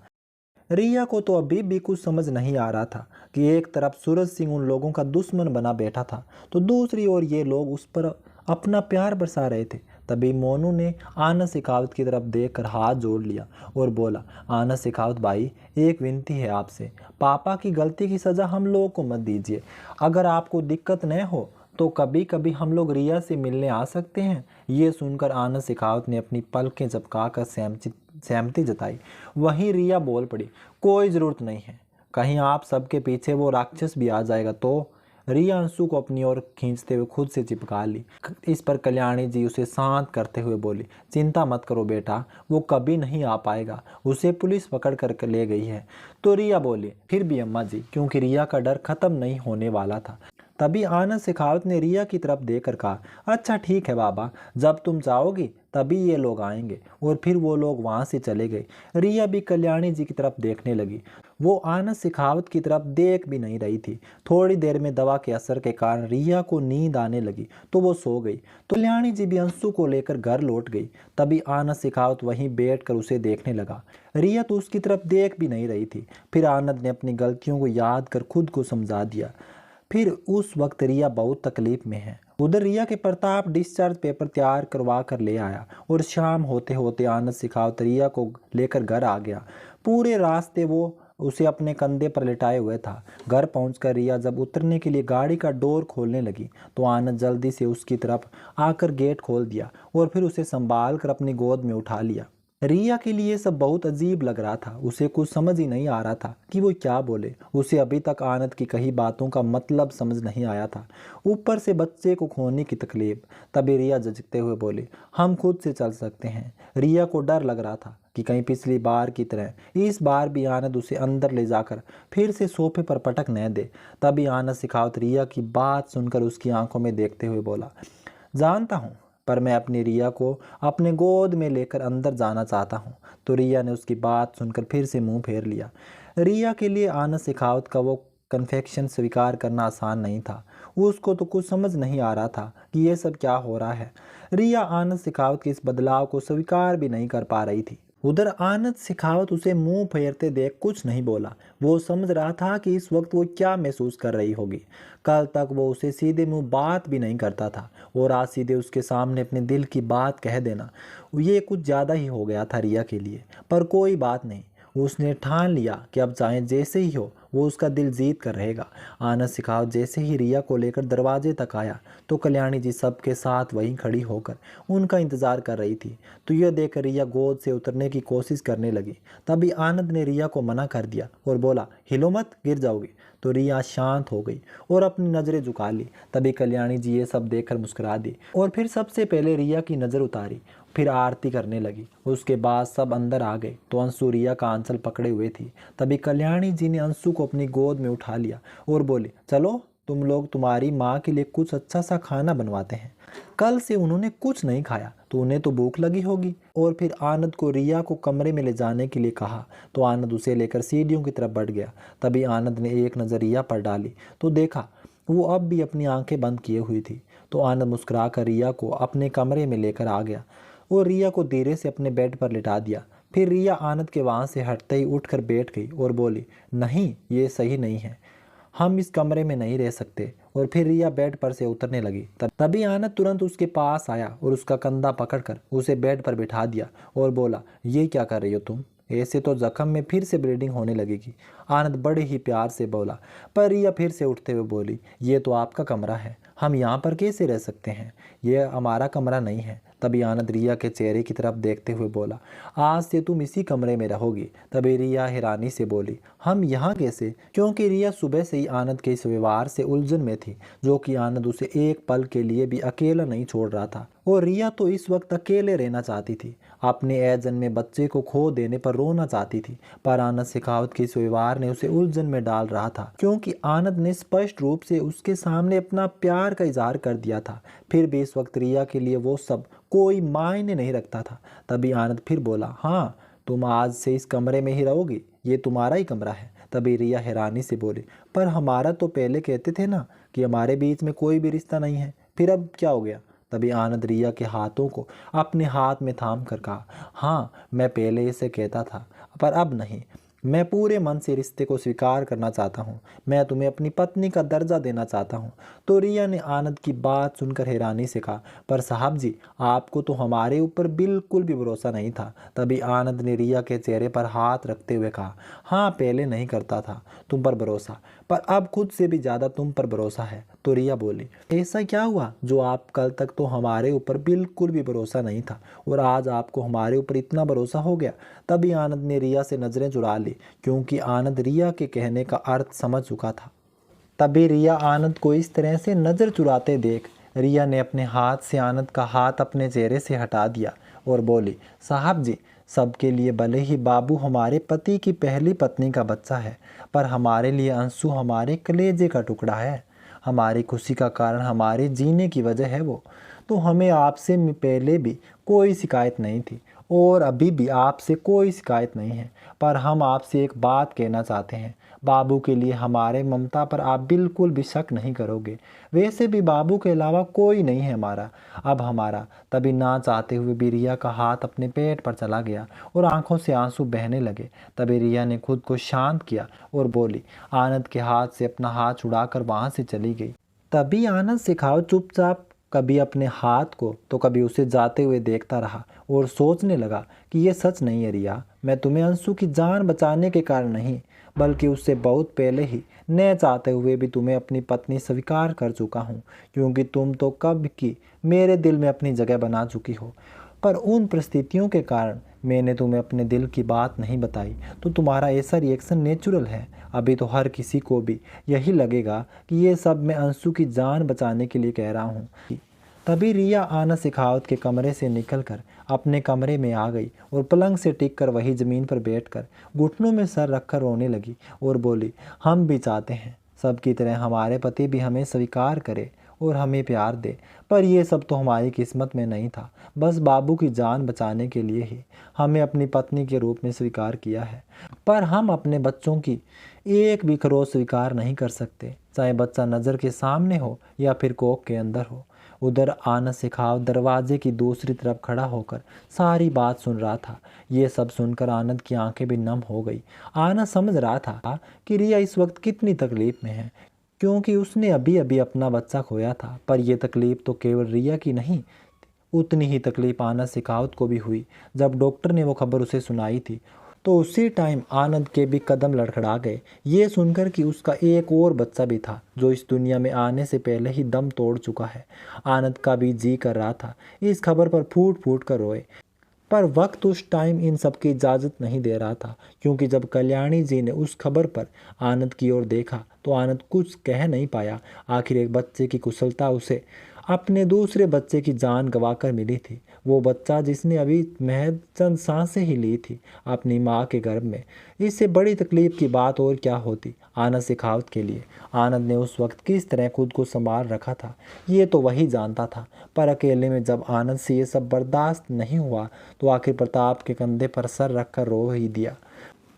रिया को तो अभी भी कुछ समझ नहीं आ रहा था कि एक तरफ सूरज सिंह उन लोगों का दुश्मन बना बैठा था तो दूसरी ओर ये लोग उस पर अपना प्यार बरसा रहे थे। तभी मोनू ने आनंद शेखावत की तरफ देखकर हाथ जोड़ लिया और बोला, आनंद शेखावत भाई, एक विनती है आपसे, पापा की गलती की सज़ा हम लोगों को मत दीजिए। अगर आपको दिक्कत न हो तो कभी कभी हम लोग रिया से मिलने आ सकते हैं। ये सुनकर आनंद शेखावत ने अपनी पलकें झपकाकर सहमति जताई। वहीं रिया बोल पड़ी, कोई ज़रूरत नहीं है, कहीं आप सबके पीछे वो राक्षस भी आ जाएगा तो। रिया अंशु को अपनी ओर खींचते हुए खुद से चिपका ली। इस पर कल्याणी जी उसे शांत करते हुए बोली, चिंता मत करो बेटा, वो कभी नहीं आ पाएगा, उसे पुलिस पकड़ कर ले गई है। तो रिया बोली, फिर भी अम्मा जी, क्योंकि रिया का डर खत्म नहीं होने वाला था। तभी आनंद शेखावत ने रिया की तरफ देखकर कहा, अच्छा ठीक है बाबा, जब तुम जाओगी तभी ये लोग आएंगे। और फिर वो लोग वहाँ से चले गए। रिया भी कल्याणी जी की तरफ देखने लगी। वो आनंद शेखावत की तरफ देख भी नहीं रही थी। थोड़ी देर में दवा के असर के कारण रिया को नींद आने लगी तो वो सो गई। तो कल्याणी जी भी अंशु को लेकर घर लौट गई। तभी आनंद शेखावत वहीं बैठकर उसे देखने लगा। रिया तो उसकी तरफ देख भी नहीं रही थी। फिर आनंद ने अपनी गलतियों को याद कर खुद को समझा दिया। फिर उस वक्त रिया बहुत तकलीफ में है। उधर रिया के प्रताप डिस्चार्ज पेपर तैयार करवा कर ले आया और शाम होते होते आनंद शेखावत रिया को लेकर घर आ गया। पूरे रास्ते वो उसे अपने कंधे पर लिटाए हुए था। घर पहुंचकर रिया जब उतरने के लिए गाड़ी का डोर खोलने लगी तो आनंद जल्दी से उसकी तरफ आकर गेट खोल दिया और फिर उसे संभाल कर अपनी गोद में उठा लिया। रिया के लिए सब बहुत अजीब लग रहा था। उसे कुछ समझ ही नहीं आ रहा था कि वो क्या बोले। उसे अभी तक आनंद की कही बातों का मतलब समझ नहीं आया था, ऊपर से बच्चे को खोने की तकलीफ। तभी रिया झिझकते हुए बोली, हम खुद से चल सकते हैं। रिया को डर लग रहा था कि कहीं पिछली बार की तरह इस बार भी आनंद उसे अंदर ले जाकर फिर से सोफे पर पटक न दे। तभी आनंद शेखावत रिया की बात सुनकर उसकी आंखों में देखते हुए बोला, जानता हूँ, पर मैं अपनी रिया को अपने गोद में लेकर अंदर जाना चाहता हूँ। तो रिया ने उसकी बात सुनकर फिर से मुंह फेर लिया। रिया के लिए आनंद शेखावत का वो कन्फेक्शन स्वीकार करना आसान नहीं था। उसको तो कुछ समझ नहीं आ रहा था कि ये सब क्या हो रहा है। रिया आनंद शेखावत के इस बदलाव को स्वीकार भी नहीं कर पा रही थी। उधर आनंद शेखावत उसे मुंह फेरते देख कुछ नहीं बोला। वो समझ रहा था कि इस वक्त वो क्या महसूस कर रही होगी। कल तक वो उसे सीधे मुंह बात भी नहीं करता था और आज सीधे उसके सामने अपने दिल की बात कह देना, ये कुछ ज़्यादा ही हो गया था रिया के लिए। पर कोई बात नहीं, उसने ठान लिया कि अब चाहे जैसे ही हो वो उसका दिल जीत कर रहेगा। आनंद शेखावत जैसे ही रिया को लेकर दरवाजे तक आया तो कल्याणी जी सबके साथ वहीं खड़ी होकर उनका इंतजार कर रही थी। तो यह देखकर रिया गोद से उतरने की कोशिश करने लगी। तभी आनंद ने रिया को मना कर दिया और बोला, हिलो मत, गिर जाओगी। तो रिया शांत हो गई और अपनी नज़रें झुका ली। तभी कल्याणी जी ये सब देखकर मुस्कुरा दी और फिर सबसे पहले रिया की नज़र उतारी, फिर आरती करने लगी। उसके बाद सब अंदर आ गए तो अंशु रिया का आंचल पकड़े हुए थी। तभी कल्याणी जी ने अंशु को अपनी गोद में उठा लिया और बोले, चलो तुम लोग तुम्हारी माँ के लिए कुछ अच्छा सा खाना बनवाते हैं। कल से उन्होंने कुछ नहीं खाया तो उन्हें तो भूख लगी होगी। और फिर आनंद को रिया को कमरे में ले जाने के लिए कहा तो आनंद उसे लेकर सीढ़ियों की तरफ बढ़ गया। तभी आनंद ने एक नज़र रिया पर डाली तो देखा वो अब भी अपनी आंखें बंद किए हुई थी। तो आनंद मुस्कुरा कर रिया को अपने कमरे में लेकर आ गया और रिया को धीरे से अपने बेड पर लिटा दिया। फिर रिया आनंद के वहाँ से हटते ही उठकर बैठ गई और बोली, नहीं ये सही नहीं है, हम इस कमरे में नहीं रह सकते। और फिर रिया बेड पर से उतरने लगी। तभी आनंद तुरंत उसके पास आया और उसका कंधा पकड़कर उसे बेड पर बिठा दिया और बोला, ये क्या कर रही हो तुम? ऐसे तो जख्म में फिर से ब्लीडिंग होने लगेगी। आनंद बड़े ही प्यार से बोला। पर रिया फिर से उठते हुए बोली, ये तो आपका कमरा है, हम यहाँ पर कैसे रह सकते हैं? ये हमारा कमरा नहीं है। तभी आनंद रिया के चेहरे की तरफ देखते हुए बोला, आज से तुम इसी कमरे में रहोगी। तभी रिया हैरानी से बोली, हम यहाँ कैसे? क्योंकि रिया सुबह से ही आनंद के इस व्यवहार से उलझन में थी, जो कि आनंद उसे एक पल के लिए भी अकेला नहीं छोड़ रहा था। और रिया तो इस वक्त अकेले रहना चाहती थी, अपने अजन्मे बच्चे को खो देने पर रोना चाहती थी। पर आनंद शेखावत के इस व्यवहार ने उसे उलझन में डाल रहा था, क्योंकि आनंद ने स्पष्ट रूप से उसके सामने अपना प्यार का इजहार कर दिया था। फिर भी इस वक्त रिया के लिए वो सब कोई मायने नहीं रखता था। तभी आनंद फिर बोला, हाँ तुम आज से इस कमरे में ही रहोगी, ये तुम्हारा ही कमरा है। तभी रिया हैरानी से बोली, पर हमारा तो पहले कहते थे ना कि हमारे बीच में कोई भी रिश्ता नहीं है, फिर अब क्या हो गया? तभी आनंद रिया के हाथों को अपने हाथ में थाम कर कहा, हाँ मैं पहले इसे कहता था, पर अब नहीं। मैं पूरे मन से रिश्ते को स्वीकार करना चाहता हूँ। मैं तुम्हें अपनी पत्नी का दर्जा देना चाहता हूँ। तो रिया ने आनंद की बात सुनकर हैरानी से कहा, पर साहब जी, आपको तो हमारे ऊपर बिल्कुल भी भरोसा नहीं था। तभी आनंद ने रिया के चेहरे पर हाथ रखते हुए कहा, हाँ पहले नहीं करता था तुम पर भरोसा, पर अब खुद से भी ज़्यादा तुम पर भरोसा है। तो रिया बोली, ऐसा क्या हुआ जो आप कल तक तो हमारे ऊपर बिल्कुल भी भरोसा नहीं था और आज आपको हमारे ऊपर इतना भरोसा हो गया? तभी आनंद ने रिया से नज़रें चुरा ली, क्योंकि आनंद रिया के कहने का अर्थ समझ चुका था। तभी रिया आनंद को इस तरह से नज़र चुराते देख रिया ने अपने हाथ से आनंद का हाथ अपने चेहरे से हटा दिया और बोली, साहब जी, सबके लिए भले ही बाबू हमारे पति की पहली पत्नी का बच्चा है, पर हमारे लिए अंशु हमारे कलेजे का टुकड़ा है। हमारी खुशी का कारण, हमारे जीने की वजह है वो। तो हमें आपसे पहले भी कोई शिकायत नहीं थी और अभी भी आपसे कोई शिकायत नहीं है। पर हम आपसे एक बात कहना चाहते हैं, बाबू के लिए हमारे ममता पर आप बिल्कुल भी शक नहीं करोगे। वैसे भी बाबू के अलावा कोई नहीं है हमारा, अब हमारा। तभी ना चाहते हुए भी रिया का हाथ अपने पेट पर चला गया और आंखों से आंसू बहने लगे। तभी रिया ने खुद को शांत किया और बोली, आनंद के हाथ से अपना हाथ छुड़ाकर वहाँ से चली गई। तभी आनंद शेखावत चुपचाप कभी अपने हाथ को तो कभी उसे जाते हुए देखता रहा और सोचने लगा कि ये सच नहीं है रिया, मैं तुम्हें अंशु की जान बचाने के कारण नहीं, बल्कि उससे बहुत पहले ही न चाहते हुए भी तुम्हें अपनी पत्नी स्वीकार कर चुका हूँ, क्योंकि तुम तो कब की मेरे दिल में अपनी जगह बना चुकी हो। पर उन परिस्थितियों के कारण मैंने तुम्हें अपने दिल की बात नहीं बताई, तो तुम्हारा ऐसा रिएक्शन नेचुरल है। अभी तो हर किसी को भी यही लगेगा कि ये सब मैं अंशु की जान बचाने के लिए कह रहा हूँ। तभी रिया आनंद शेखावत के कमरे से निकलकर अपने कमरे में आ गई और पलंग से टिक कर वही ज़मीन पर बैठकर घुटनों में सर रखकर रोने लगी और बोली, हम भी चाहते हैं सबकी तरह हमारे पति भी हमें स्वीकार करे और हमें प्यार दे, पर यह सब तो हमारी किस्मत में नहीं था। बस बाबू की जान बचाने के लिए ही हमें अपनी पत्नी के रूप में स्वीकार किया है, पर हम अपने बच्चों की एक भी खरोच स्वीकार नहीं कर सकते, चाहे बच्चा नज़र के सामने हो या फिर कोख के अंदर हो। उधर आनंद शेखावत दरवाजे की दूसरी तरफ खड़ा होकर सारी बात सुन रहा था। ये सब सुनकर आनंद की आंखें भी नम हो गई। आनंद समझ रहा था कि रिया इस वक्त कितनी तकलीफ में है, क्योंकि उसने अभी अभी अपना बच्चा खोया था। पर यह तकलीफ तो केवल रिया की नहीं, उतनी ही तकलीफ आनंद शेखावत को भी हुई। जब डॉक्टर ने वो खबर उसे सुनाई थी तो उसी टाइम आनंद के भी कदम लड़खड़ा गए, ये सुनकर कि उसका एक और बच्चा भी था जो इस दुनिया में आने से पहले ही दम तोड़ चुका है। आनंद का भी जी कर रहा था इस खबर पर फूट फूट कर रोए, पर वक्त उस टाइम इन सब की इजाज़त नहीं दे रहा था, क्योंकि जब कल्याणी जी ने उस खबर पर आनंद की ओर देखा तो आनंद कुछ कह नहीं पाया। आखिर एक बच्चे की कुशलता उसे अपने दूसरे बच्चे की जान गंवाकर मिली थी, वो बच्चा जिसने अभी महज चंद सांसें ही ली थी अपनी माँ के गर्भ में। इससे बड़ी तकलीफ की बात और क्या होती आनंद शेखावत के लिए। आनंद ने उस वक्त किस तरह खुद को संभाल रखा था ये तो वही जानता था, पर अकेले में जब आनंद से ये सब बर्दाश्त नहीं हुआ तो आखिर प्रताप के कंधे पर सर रखकर रो ही दिया।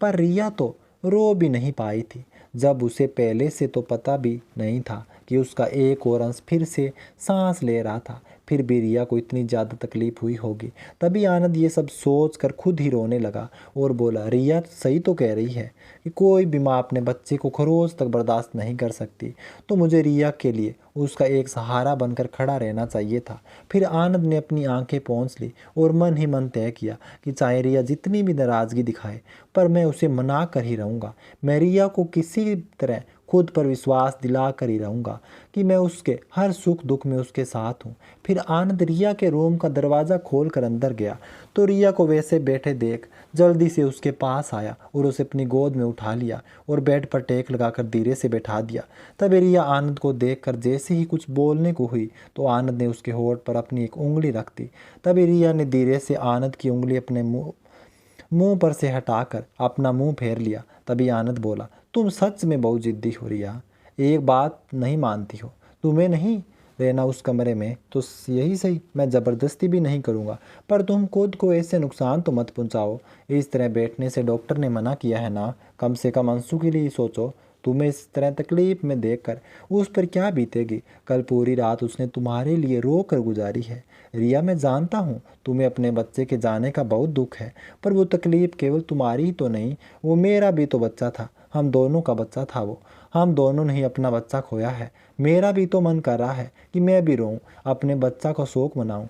पर रिया तो रो भी नहीं पाई थी, जब उसे पहले से तो पता भी नहीं था कि उसका एक और अंश फिर से सांस ले रहा था। फिर भी रिया को इतनी ज़्यादा तकलीफ हुई होगी। तभी आनंद ये सब सोच कर खुद ही रोने लगा और बोला, रिया सही तो कह रही है कि कोई भी माँ अपने बच्चे को खरोच तक बर्दाश्त नहीं कर सकती, तो मुझे रिया के लिए उसका एक सहारा बनकर खड़ा रहना चाहिए था। फिर आनंद ने अपनी आंखें पोंछ ली और मन ही मन तय किया कि चाहे रिया जितनी भी नाराज़गी दिखाए, पर मैं उसे मना कर ही रहूँगा। मैं रिया को किसी तरह खुद पर विश्वास दिला कर ही रहूँगा कि मैं उसके हर सुख दुख में उसके साथ हूँ। फिर आनंद रिया के रूम का दरवाज़ा खोल कर अंदर गया तो रिया को वैसे बैठे देख जल्दी से उसके पास आया और उसे अपनी गोद में उठा लिया और बेड पर टेक लगाकर धीरे से बैठा दिया। तभी रिया आनंद को देखकर जैसे ही कुछ बोलने को हुई तो आनंद ने उसके होठ पर अपनी एक उंगली रख दी। तभी रिया ने धीरे से आनंद की उंगली अपने मुंह पर से हटाकर अपना मुंह फेर लिया। तभी आनंद बोला, तुम सच में बहुत जिद्दी हो रिया, एक बात नहीं मानती हो। तुम्हें नहीं रहना उस कमरे में तो यही सही, मैं ज़बरदस्ती भी नहीं करूँगा, पर तुम खुद को ऐसे नुकसान तो मत पहुँचाओ। इस तरह बैठने से डॉक्टर ने मना किया है ना, कम से कम अंशु के लिए सोचो। तुम्हें इस तरह तकलीफ में देखकर उस पर क्या बीतेगी। कल पूरी रात उसने तुम्हारे लिए रो कर गुजारी है। रिया, मैं जानता हूँ तुम्हें अपने बच्चे के जाने का बहुत दुख है, पर वो तकलीफ केवल तुम्हारी ही तो नहीं, वो मेरा भी तो बच्चा था, हम दोनों का बच्चा था वो। हम दोनों ने ही अपना बच्चा खोया है। मेरा भी तो मन कर रहा है कि मैं भी रोऊं, अपने बच्चा का शोक मनाऊं,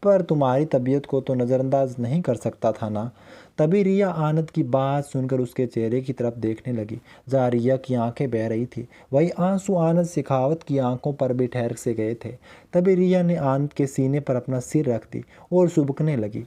पर तुम्हारी तबीयत को तो नज़रअंदाज नहीं कर सकता था ना। तभी रिया आनंद की बात सुनकर उसके चेहरे की तरफ देखने लगी जहाँ रिया की आंखें बह रही थी। वही आंसू आनंद शेखावत की आंखों पर भी ठहर से गए थे। तभी रिया ने आनंद के सीने पर अपना सिर रख दी और सुबकने लगी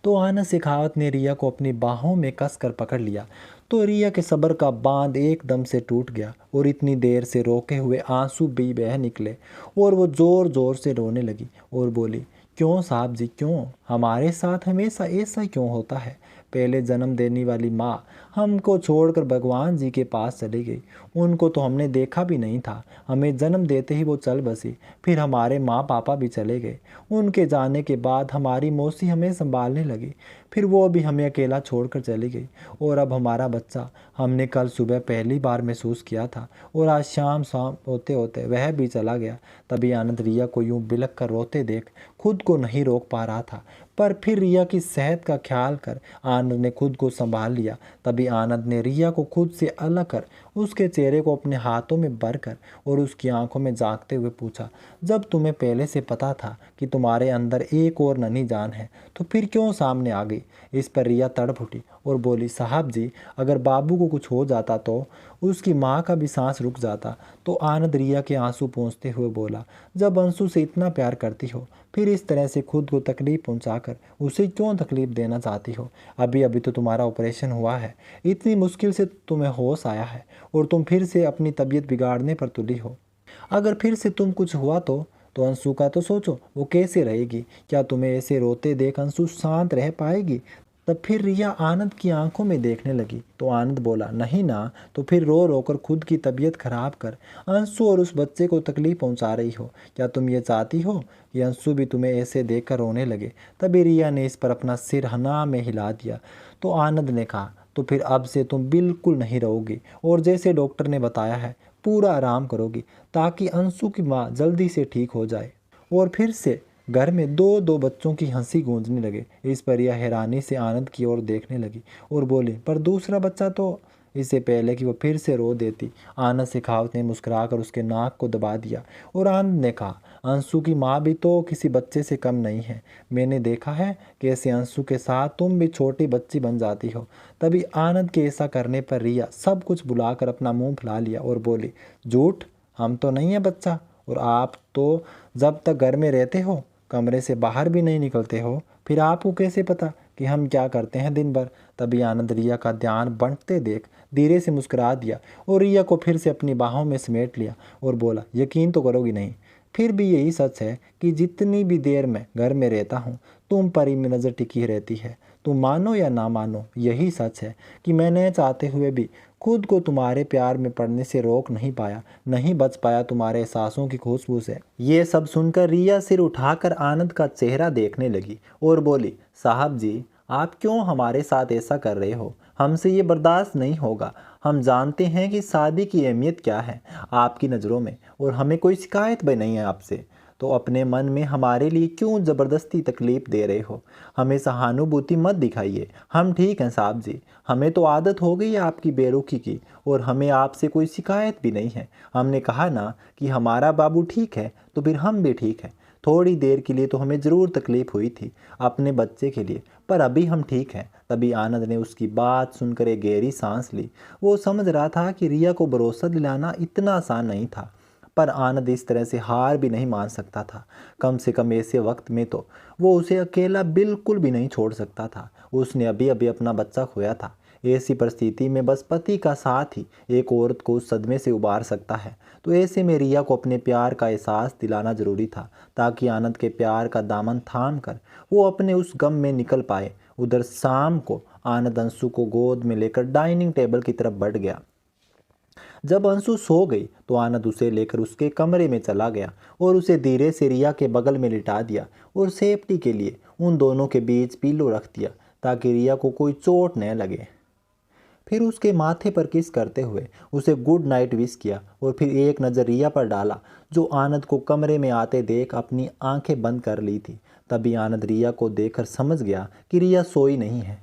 तो आनंद शेखावत ने रिया को अपनी बाहों में कस कर पकड़ लिया तो रिया के सब्र का बांध एकदम से टूट गया और इतनी देर से रोके हुए आंसू भी बह निकले और वो ज़ोर ज़ोर से रोने लगी और बोली, क्यों साहब जी, क्यों हमारे साथ हमेशा ऐसा क्यों होता है। पहले जन्म देने वाली माँ हमको छोड़कर भगवान जी के पास चली गई, उनको तो हमने देखा भी नहीं था, हमें जन्म देते ही वो चल बसी। फिर हमारे माँ पापा भी चले गए, उनके जाने के बाद हमारी मौसी हमें संभालने लगी, फिर वो भी हमें अकेला छोड़कर चली गई। और अब हमारा बच्चा हमने कल सुबह पहली बार महसूस किया था और आज शाम शाम होते होते वह भी चला गया। तभी आनंद रिया को यूं बिलख कर रोते देख खुद को नहीं रोक पा रहा था, पर फिर रिया की सेहत का ख्याल कर आनंद ने खुद को संभाल लिया। तभी आनंद ने रिया को खुद से अलग कर उसके चेहरे को अपने हाथों में भरकर और उसकी आंखों में झांकते हुए पूछा, जब तुम्हें पहले से पता था कि तुम्हारे अंदर एक और नन्ही जान है तो फिर क्यों सामने आ गई। इस पर रिया तड़प उठी और बोली, साहब जी, अगर बाबू को कुछ हो जाता तो उसकी माँ का भी सांस रुक जाता। तो आनंद रिया के आंसू पोंछते हुए बोला, जब अंशु से इतना प्यार करती हो फिर इस तरह से खुद को तकलीफ पहुंचाकर उसे क्यों तकलीफ देना चाहती हो। अभी अभी तो तुम्हारा ऑपरेशन हुआ है, इतनी मुश्किल से तुम्हें होश आया है और तुम फिर से अपनी तबीयत बिगाड़ने पर तुली हो। अगर फिर से तुम कुछ हुआ तो अंशु का तो सोचो, वो कैसे रहेगी। क्या तुम्हें ऐसे रोते देख अंशु शांत रह पाएगी। तब फिर रिया आनंद की आंखों में देखने लगी तो आनंद बोला, नहीं ना, तो फिर रो रो कर खुद की तबीयत खराब कर अंशु और उस बच्चे को तकलीफ पहुंचा रही हो। क्या तुम ये चाहती हो कि अंशु भी तुम्हें ऐसे देखकर रोने लगे। तभी रिया ने इस पर अपना सिर हना में हिला दिया तो आनंद ने कहा, तो फिर अब से तुम बिल्कुल नहीं रहोगी और जैसे डॉक्टर ने बताया है पूरा आराम करोगी ताकि अंशु की माँ जल्दी से ठीक हो जाए। और फिर से घर में दो दो बच्चों की हंसी गूंजने लगे। इस पर यह हैरानी से आनंद की ओर देखने लगी और बोली, पर दूसरा बच्चा तो। इससे पहले कि वो फिर से रो देती आनंद शेखावत ने मुस्कुराकर उसके नाक को दबा दिया और आनंद ने कहा, अंशु की माँ भी तो किसी बच्चे से कम नहीं है। मैंने देखा है कैसे अंशु के साथ तुम भी छोटी बच्ची बन जाती हो। तभी आनंद के ऐसा करने पर रिया सब कुछ भुलाकर अपना मुंह फुला लिया और बोली, झूठ, हम तो नहीं है बच्चा, और आप तो जब तक घर में रहते हो कमरे से बाहर भी नहीं निकलते हो, फिर आपको कैसे पता कि हम क्या करते हैं दिन भर। तभी आनंद रिया का ध्यान बंटते देख धीरे से मुस्कुरा दिया और रिया को फिर से अपनी बाहों में समेट लिया और बोला, यकीन तो करोगी नहीं, फिर भी यही सच है कि जितनी भी देर मैं घर में रहता हूँ तुम पर ही नज़र टिकी रहती है। तुम मानो या ना मानो, यही सच है कि मैंने चाहते हुए भी खुद को तुम्हारे प्यार में पड़ने से रोक नहीं पाया, नहीं बच पाया तुम्हारे एहसासों की खुशबू से। ये सब सुनकर रिया सिर उठाकर आनंद का चेहरा देखने लगी और बोली, साहब जी, आप क्यों हमारे साथ ऐसा कर रहे हो। हमसे ये बर्दाश्त नहीं होगा। हम जानते हैं कि शादी की अहमियत क्या है आपकी नज़रों में और हमें कोई शिकायत भी नहीं है आपसे। तो अपने मन में हमारे लिए क्यों ज़बरदस्ती तकलीफ़ दे रहे हो? हमें सहानुभूति मत दिखाइए, हम ठीक हैं साहब जी। हमें तो आदत हो गई है आपकी बेरुखी की, और हमें आपसे कोई शिकायत भी नहीं है। हमने कहा ना कि हमारा बाबू ठीक है, तो फिर हम भी ठीक हैं। थोड़ी देर के लिए तो हमें ज़रूर तकलीफ़ हुई थी अपने बच्चे के लिए, पर अभी हम ठीक हैं। तभी आनंद ने उसकी बात सुनकर एक गहरी सांस ली। वो समझ रहा था कि रिया को भरोसा दिलाना इतना आसान नहीं था, पर आनंद इस तरह से हार भी नहीं मान सकता था। कम से कम ऐसे वक्त में तो वो उसे अकेला बिल्कुल भी नहीं छोड़ सकता था। उसने अभी अभी अपना बच्चा खोया था। ऐसी परिस्थिति में बस पति का साथ ही एक औरत को उस सदमे से उबार सकता है। तो ऐसे में रिया को अपने प्यार का एहसास दिलाना जरूरी था, ताकि आनंद के प्यार का दामन थाम कर वो अपने उस गम में निकल पाए। उधर शाम को आनंद अंशु को गोद में लेकर डाइनिंग टेबल की तरफ बढ़ गया। जब अंशु सो गई तो आनंद उसे लेकर उसके कमरे में चला गया और उसे धीरे से रिया के बगल में लिटा दिया, और सेफ्टी के लिए उन दोनों के बीच पिल्लो रख दिया ताकि रिया को कोई चोट न लगे। फिर उसके माथे पर किस करते हुए उसे गुड नाइट विश किया, और फिर एक नज़र रिया पर डाला जो आनंद को कमरे में आते देख अपनी आंखें बंद कर ली थी। तभी आनंद रिया को देखकर समझ गया कि रिया सोई नहीं है।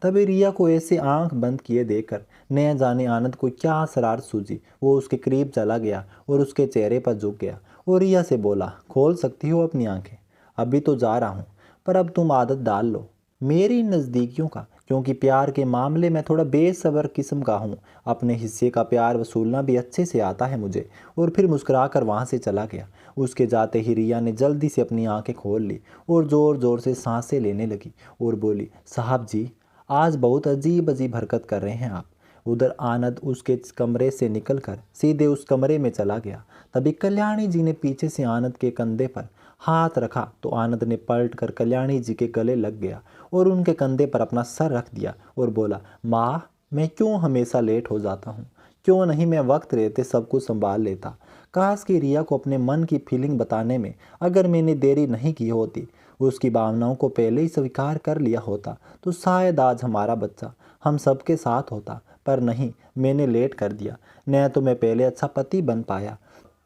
तभी रिया को ऐसे आंख बंद किए देखकर न जाने आनंद को क्या शरारत सूझी। वो उसके करीब चला गया और उसके चेहरे पर झुक गया और रिया से बोला, खोल सकती हो अपनी आंखें, अभी तो जा रहा हूँ, पर अब तुम आदत डाल लो मेरी नज़दीकियों का, क्योंकि प्यार के मामले में थोड़ा बेसब्र किस्म का हूँ। अपने हिस्से का प्यार वसूलना भी अच्छे से आता है मुझे। और फिर मुस्कुराकर वहाँ से चला गया। उसके जाते ही रिया ने जल्दी से अपनी आंखें खोल ली और ज़ोर ज़ोर से सांसें लेने लगी और बोली, साहब जी आज बहुत अजीब अजीब हरकत कर रहे हैं आप। उधर आनंद उसके कमरे से निकलकर सीधे उस कमरे में चला गया। तभी कल्याणी जी ने पीछे से आनंद के कंधे पर हाथ रखा तो आनंद ने पलट कर कल्याणी जी के गले लग गया और उनके कंधे पर अपना सर रख दिया और बोला, माँ मैं क्यों हमेशा लेट हो जाता हूँ? क्यों नहीं मैं वक्त रहते सब कुछ संभाल लेता? काश कि रिया को अपने मन की फीलिंग बताने में अगर मैंने देरी नहीं की होती, उसकी भावनाओं को पहले ही स्वीकार कर लिया होता, तो शायद आज हमारा बच्चा हम सबके साथ होता। पर नहीं, मैंने लेट कर दिया। न तो मैं पहले अच्छा पति बन पाया,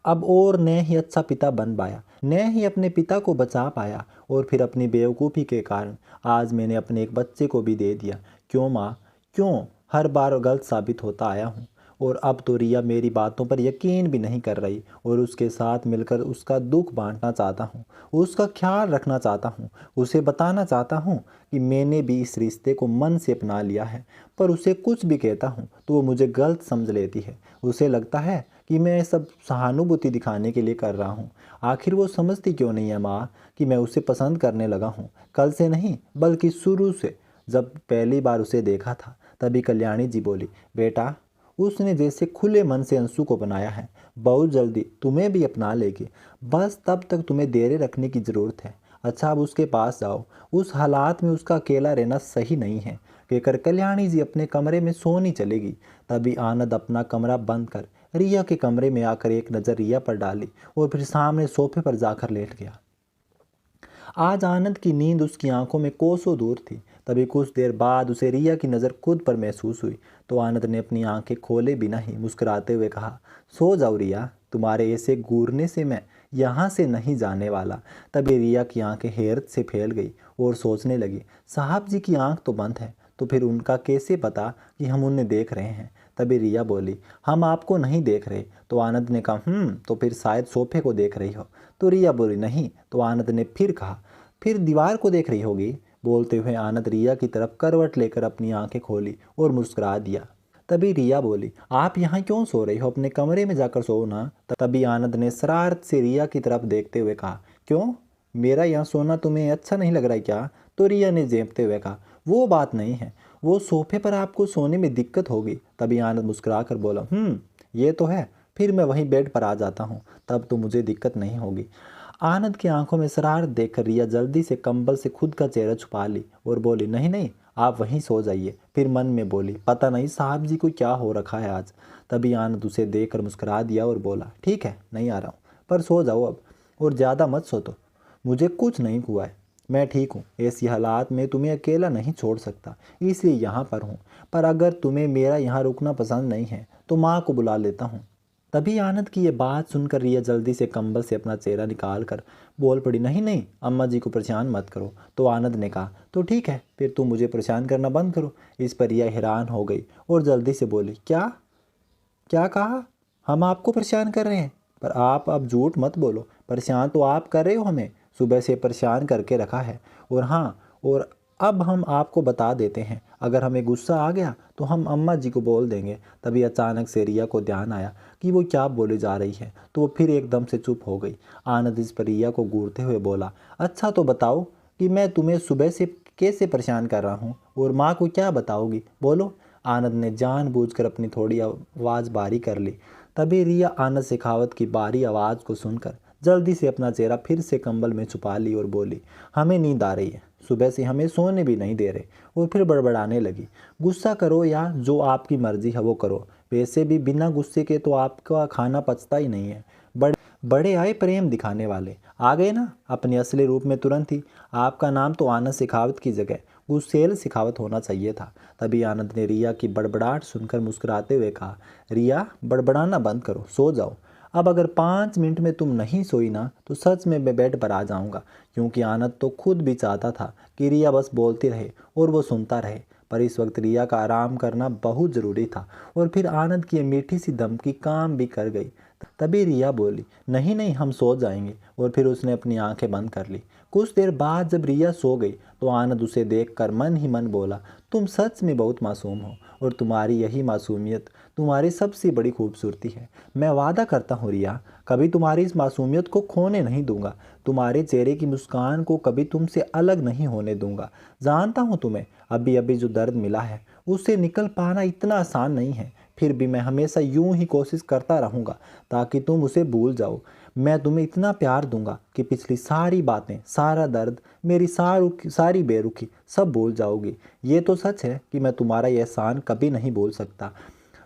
अब और न ही अच्छा पिता बन पाया, न ही अपने पिता को बचा पाया, और फिर अपनी बेवकूफ़ी के कारण आज मैंने अपने एक बच्चे को भी दे दिया। क्यों माँ, क्यों हर बार गलत साबित होता आया हूँ? और अब तो रिया मेरी बातों पर यकीन भी नहीं कर रही, और उसके साथ मिलकर उसका दुख बांटना चाहता हूँ, उसका ख्याल रखना चाहता हूँ, उसे बताना चाहता हूँ कि मैंने भी इस रिश्ते को मन से अपना लिया है। पर उसे कुछ भी कहता हूँ तो वो मुझे गलत समझ लेती है। उसे लगता है कि मैं सब सहानुभूति दिखाने के लिए कर रहा हूँ। आखिर वो समझती क्यों नहीं है माँ कि मैं उसे पसंद करने लगा हूँ, कल से नहीं बल्कि शुरू से। जब पहली बार उसे देखा था तभी कल्याणी जी बोली, बेटा उसने जैसे खुले मन से अंशु को बनाया है, बहुत जल्दी तुम्हें भी अपना लेगी, बस तब तक तुम्हें धैर्य रखने की ज़रूरत है। अच्छा अब उसके पास जाओ, उस हालात में उसका अकेला रहना सही नहीं है, कहकर कल्याणी जी अपने कमरे में सोनी चलेगी। तभी आनंद अपना कमरा बंद कर रिया के कमरे में आकर एक नज़र रिया पर डाली और फिर सामने सोफे पर जाकर लेट गया। आज आनंद की नींद उसकी आंखों में कोसों दूर थी। तभी कुछ देर बाद उसे रिया की नज़र खुद पर महसूस हुई तो आनंद ने अपनी आंखें खोले बिना ही मुस्कुराते हुए कहा, सो जाओ रिया, तुम्हारे ऐसे घूरने से मैं यहाँ से नहीं जाने वाला। तभी रिया की आंखें हैरत से फैल गई और सोचने लगी, साहब जी की आंख तो बंद है, तो फिर उनका कैसे पता कि हम उन्हें देख रहे हैं? तभी रिया बोली, हम आपको नहीं देख रहे। तो आनंद ने कहा, तो फिर शायद सोफे को देख रही हो। तो रिया बोली, नहीं। तो आनंद ने फिर कहा, फिर दीवार को देख रही होगी। बोलते हुए आनंद रिया की तरफ करवट लेकर अपनी आंखें खोली और मुस्कुरा दिया। तभी रिया बोली, आप यहाँ क्यों सो रही हो? अपने कमरे में जाकर सो ना। तभी आनंद ने शरारत से रिया की तरफ देखते हुए कहा, क्यों, मेरा यहाँ सोना तुम्हें अच्छा नहीं लग रहा है क्या? तो रिया ने झेंपते हुए कहा, वो बात नहीं है, वो सोफे पर आपको सोने में दिक्कत होगी। तभी आनंद मुस्कुरा कर बोला, ये तो है, फिर मैं वहीं बेड पर आ जाता हूँ, तब तो मुझे दिक्कत नहीं होगी। आनंद की आंखों में शरारत देखकर रिया जल्दी से कंबल से खुद का चेहरा छुपा ली और बोली, नहीं नहीं, आप वहीं सो जाइए। फिर मन में बोली, पता नहीं साहब जी को क्या हो रखा है आज। तभी आनंद उसे देखकर मुस्कुरा दिया और बोला, ठीक है, नहीं आ रहा हूँ, पर सो जाओ अब, और ज़्यादा मत सो, तो मुझे कुछ नहीं हुआ है, मैं ठीक हूँ। ऐसी हालात में तुम्हें अकेला नहीं छोड़ सकता, इसलिए यहाँ पर हूँ। पर अगर तुम्हें मेरा यहाँ रुकना पसंद नहीं है तो माँ को बुला लेता हूँ। तभी आनंद की ये बात सुनकर रिया जल्दी से कंबल से अपना चेहरा निकाल कर बोल पड़ी, नहीं नहीं, अम्मा जी को परेशान मत करो। तो आनंद ने कहा, तो ठीक है, फिर तुम मुझे परेशान करना बंद करो। इस पर रिया हैरान हो गई और जल्दी से बोली, क्या क्या कहा? हम आपको परेशान कर रहे हैं? पर आप अब झूठ मत बोलो, परेशान तो आप कर रहे हो हमें, सुबह से परेशान करके रखा है। और हाँ, और अब हम आपको बता देते हैं, अगर हमें गुस्सा आ गया तो हम अम्मा जी को बोल देंगे। तभी अचानक से रिया को ध्यान आया कि वो क्या बोले जा रही है, तो वो फिर एकदम से चुप हो गई। आनंद इस पर रिया को घूरते हुए बोला, अच्छा तो बताओ कि मैं तुम्हें सुबह से कैसे परेशान कर रहा हूँ, और माँ को क्या बताओगी, बोलो। आनंद ने जानबूझकर अपनी थोड़ी आवाज़ बारी कर ली। तभी रिया आनंद शेखावत की बारी आवाज़ को सुनकर जल्दी से अपना चेहरा फिर से कंबल में छुपा ली और बोली, हमें नींद आ रही है, सुबह से हमें सोने भी नहीं दे रहे। और फिर बड़बड़ाने लगी, गुस्सा करो या जो आपकी मर्जी है वो करो, वैसे भी बिना गुस्से के तो आपका खाना पचता ही नहीं है। बड़े आए प्रेम दिखाने वाले, आ गए ना अपने असली रूप में तुरंत ही। आपका नाम तो आनंद शेखावत की जगह गुस्सेल शेखावत होना चाहिए था। तभी आनंद ने रिया की बड़बड़ाहट सुनकर मुस्कुराते हुए कहा, रिया बड़बड़ाना बंद करो, सो जाओ। अब अगर 5 मिनट में तुम नहीं सोई ना तो सच में मैं बेड पर आ जाऊंगा। क्योंकि आनंद तो खुद भी चाहता था कि रिया बस बोलती रहे और वो सुनता रहे, पर इस वक्त रिया का आराम करना बहुत ज़रूरी था। और फिर आनंद की ये मीठी सी धमकी काम भी कर गई। तभी रिया बोली, नहीं नहीं, हम सो जाएंगे। और फिर उसने अपनी आंखें बंद कर ली। कुछ देर बाद जब रिया सो गई तो आनंद उसे देखकर मन ही मन बोला, तुम सच में बहुत मासूम हो, और तुम्हारी यही मासूमियत तुम्हारी सबसे बड़ी खूबसूरती है। मैं वादा करता हूँ रिया, कभी तुम्हारी इस मासूमियत को खोने नहीं दूंगा। तुम्हारे चेहरे की मुस्कान को कभी तुमसे अलग नहीं होने दूंगा। जानता हूँ तुम्हें अभी अभी जो दर्द मिला है उससे निकल पाना इतना आसान नहीं है, फिर भी मैं हमेशा यूं ही कोशिश करता रहूँगा ताकि तुम उसे भूल जाओ। मैं तुम्हें इतना प्यार दूंगा कि पिछली सारी बातें, सारा दर्द, मेरी सारी बेरुखी सब भूल जाओगी। ये तो सच है कि मैं तुम्हारा ये एहसान कभी नहीं भूल सकता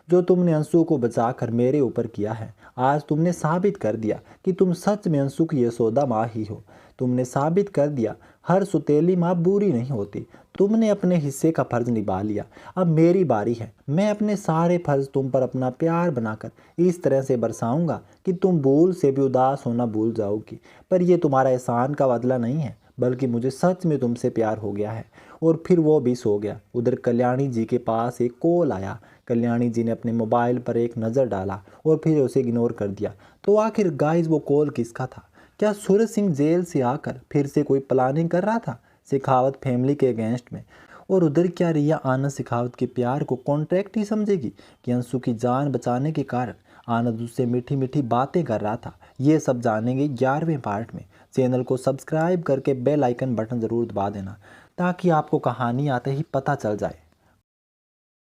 जो तुमने अंशु को बचाकर मेरे ऊपर किया है। आज तुमने साबित कर दिया कि तुम सच में अंशु की यशोदा माँ ही हो। तुमने साबित कर दिया हर सुतेली माँ बुरी नहीं होती। तुमने अपने हिस्से का फर्ज निभा लिया, अब मेरी बारी है। मैं अपने सारे फर्ज तुम पर अपना प्यार बनाकर इस तरह से बरसाऊंगा कि तुम भूल से भी उदास होना भूल जाओगी। पर यह तुम्हारा एहसान का बदला नहीं है, बल्कि मुझे सच में तुमसे प्यार हो गया है। और फिर वो भी सो गया। उधर कल्याणी जी के पास एक कॉल आया। कल्याणी जी ने अपने मोबाइल पर एक नज़र डाला और फिर उसे इग्नोर कर दिया। तो आखिर गाइस वो कॉल किसका था? क्या सूरज सिंह जेल से आकर फिर से कोई प्लानिंग कर रहा था शेखावत फैमिली के अगेंस्ट में? और उधर क्या रिया आनंद शेखावत के प्यार को कॉन्ट्रैक्ट ही समझेगी कि अंशु की जान बचाने के कारण आनंद उससे मीठी मीठी बातें कर रहा था? ये सब जानेंगे 11वें पार्ट में। चैनल को सब्सक्राइब करके बेल आइकन बटन ज़रूर दबा देना ताकि आपको कहानी आते ही पता चल जाए।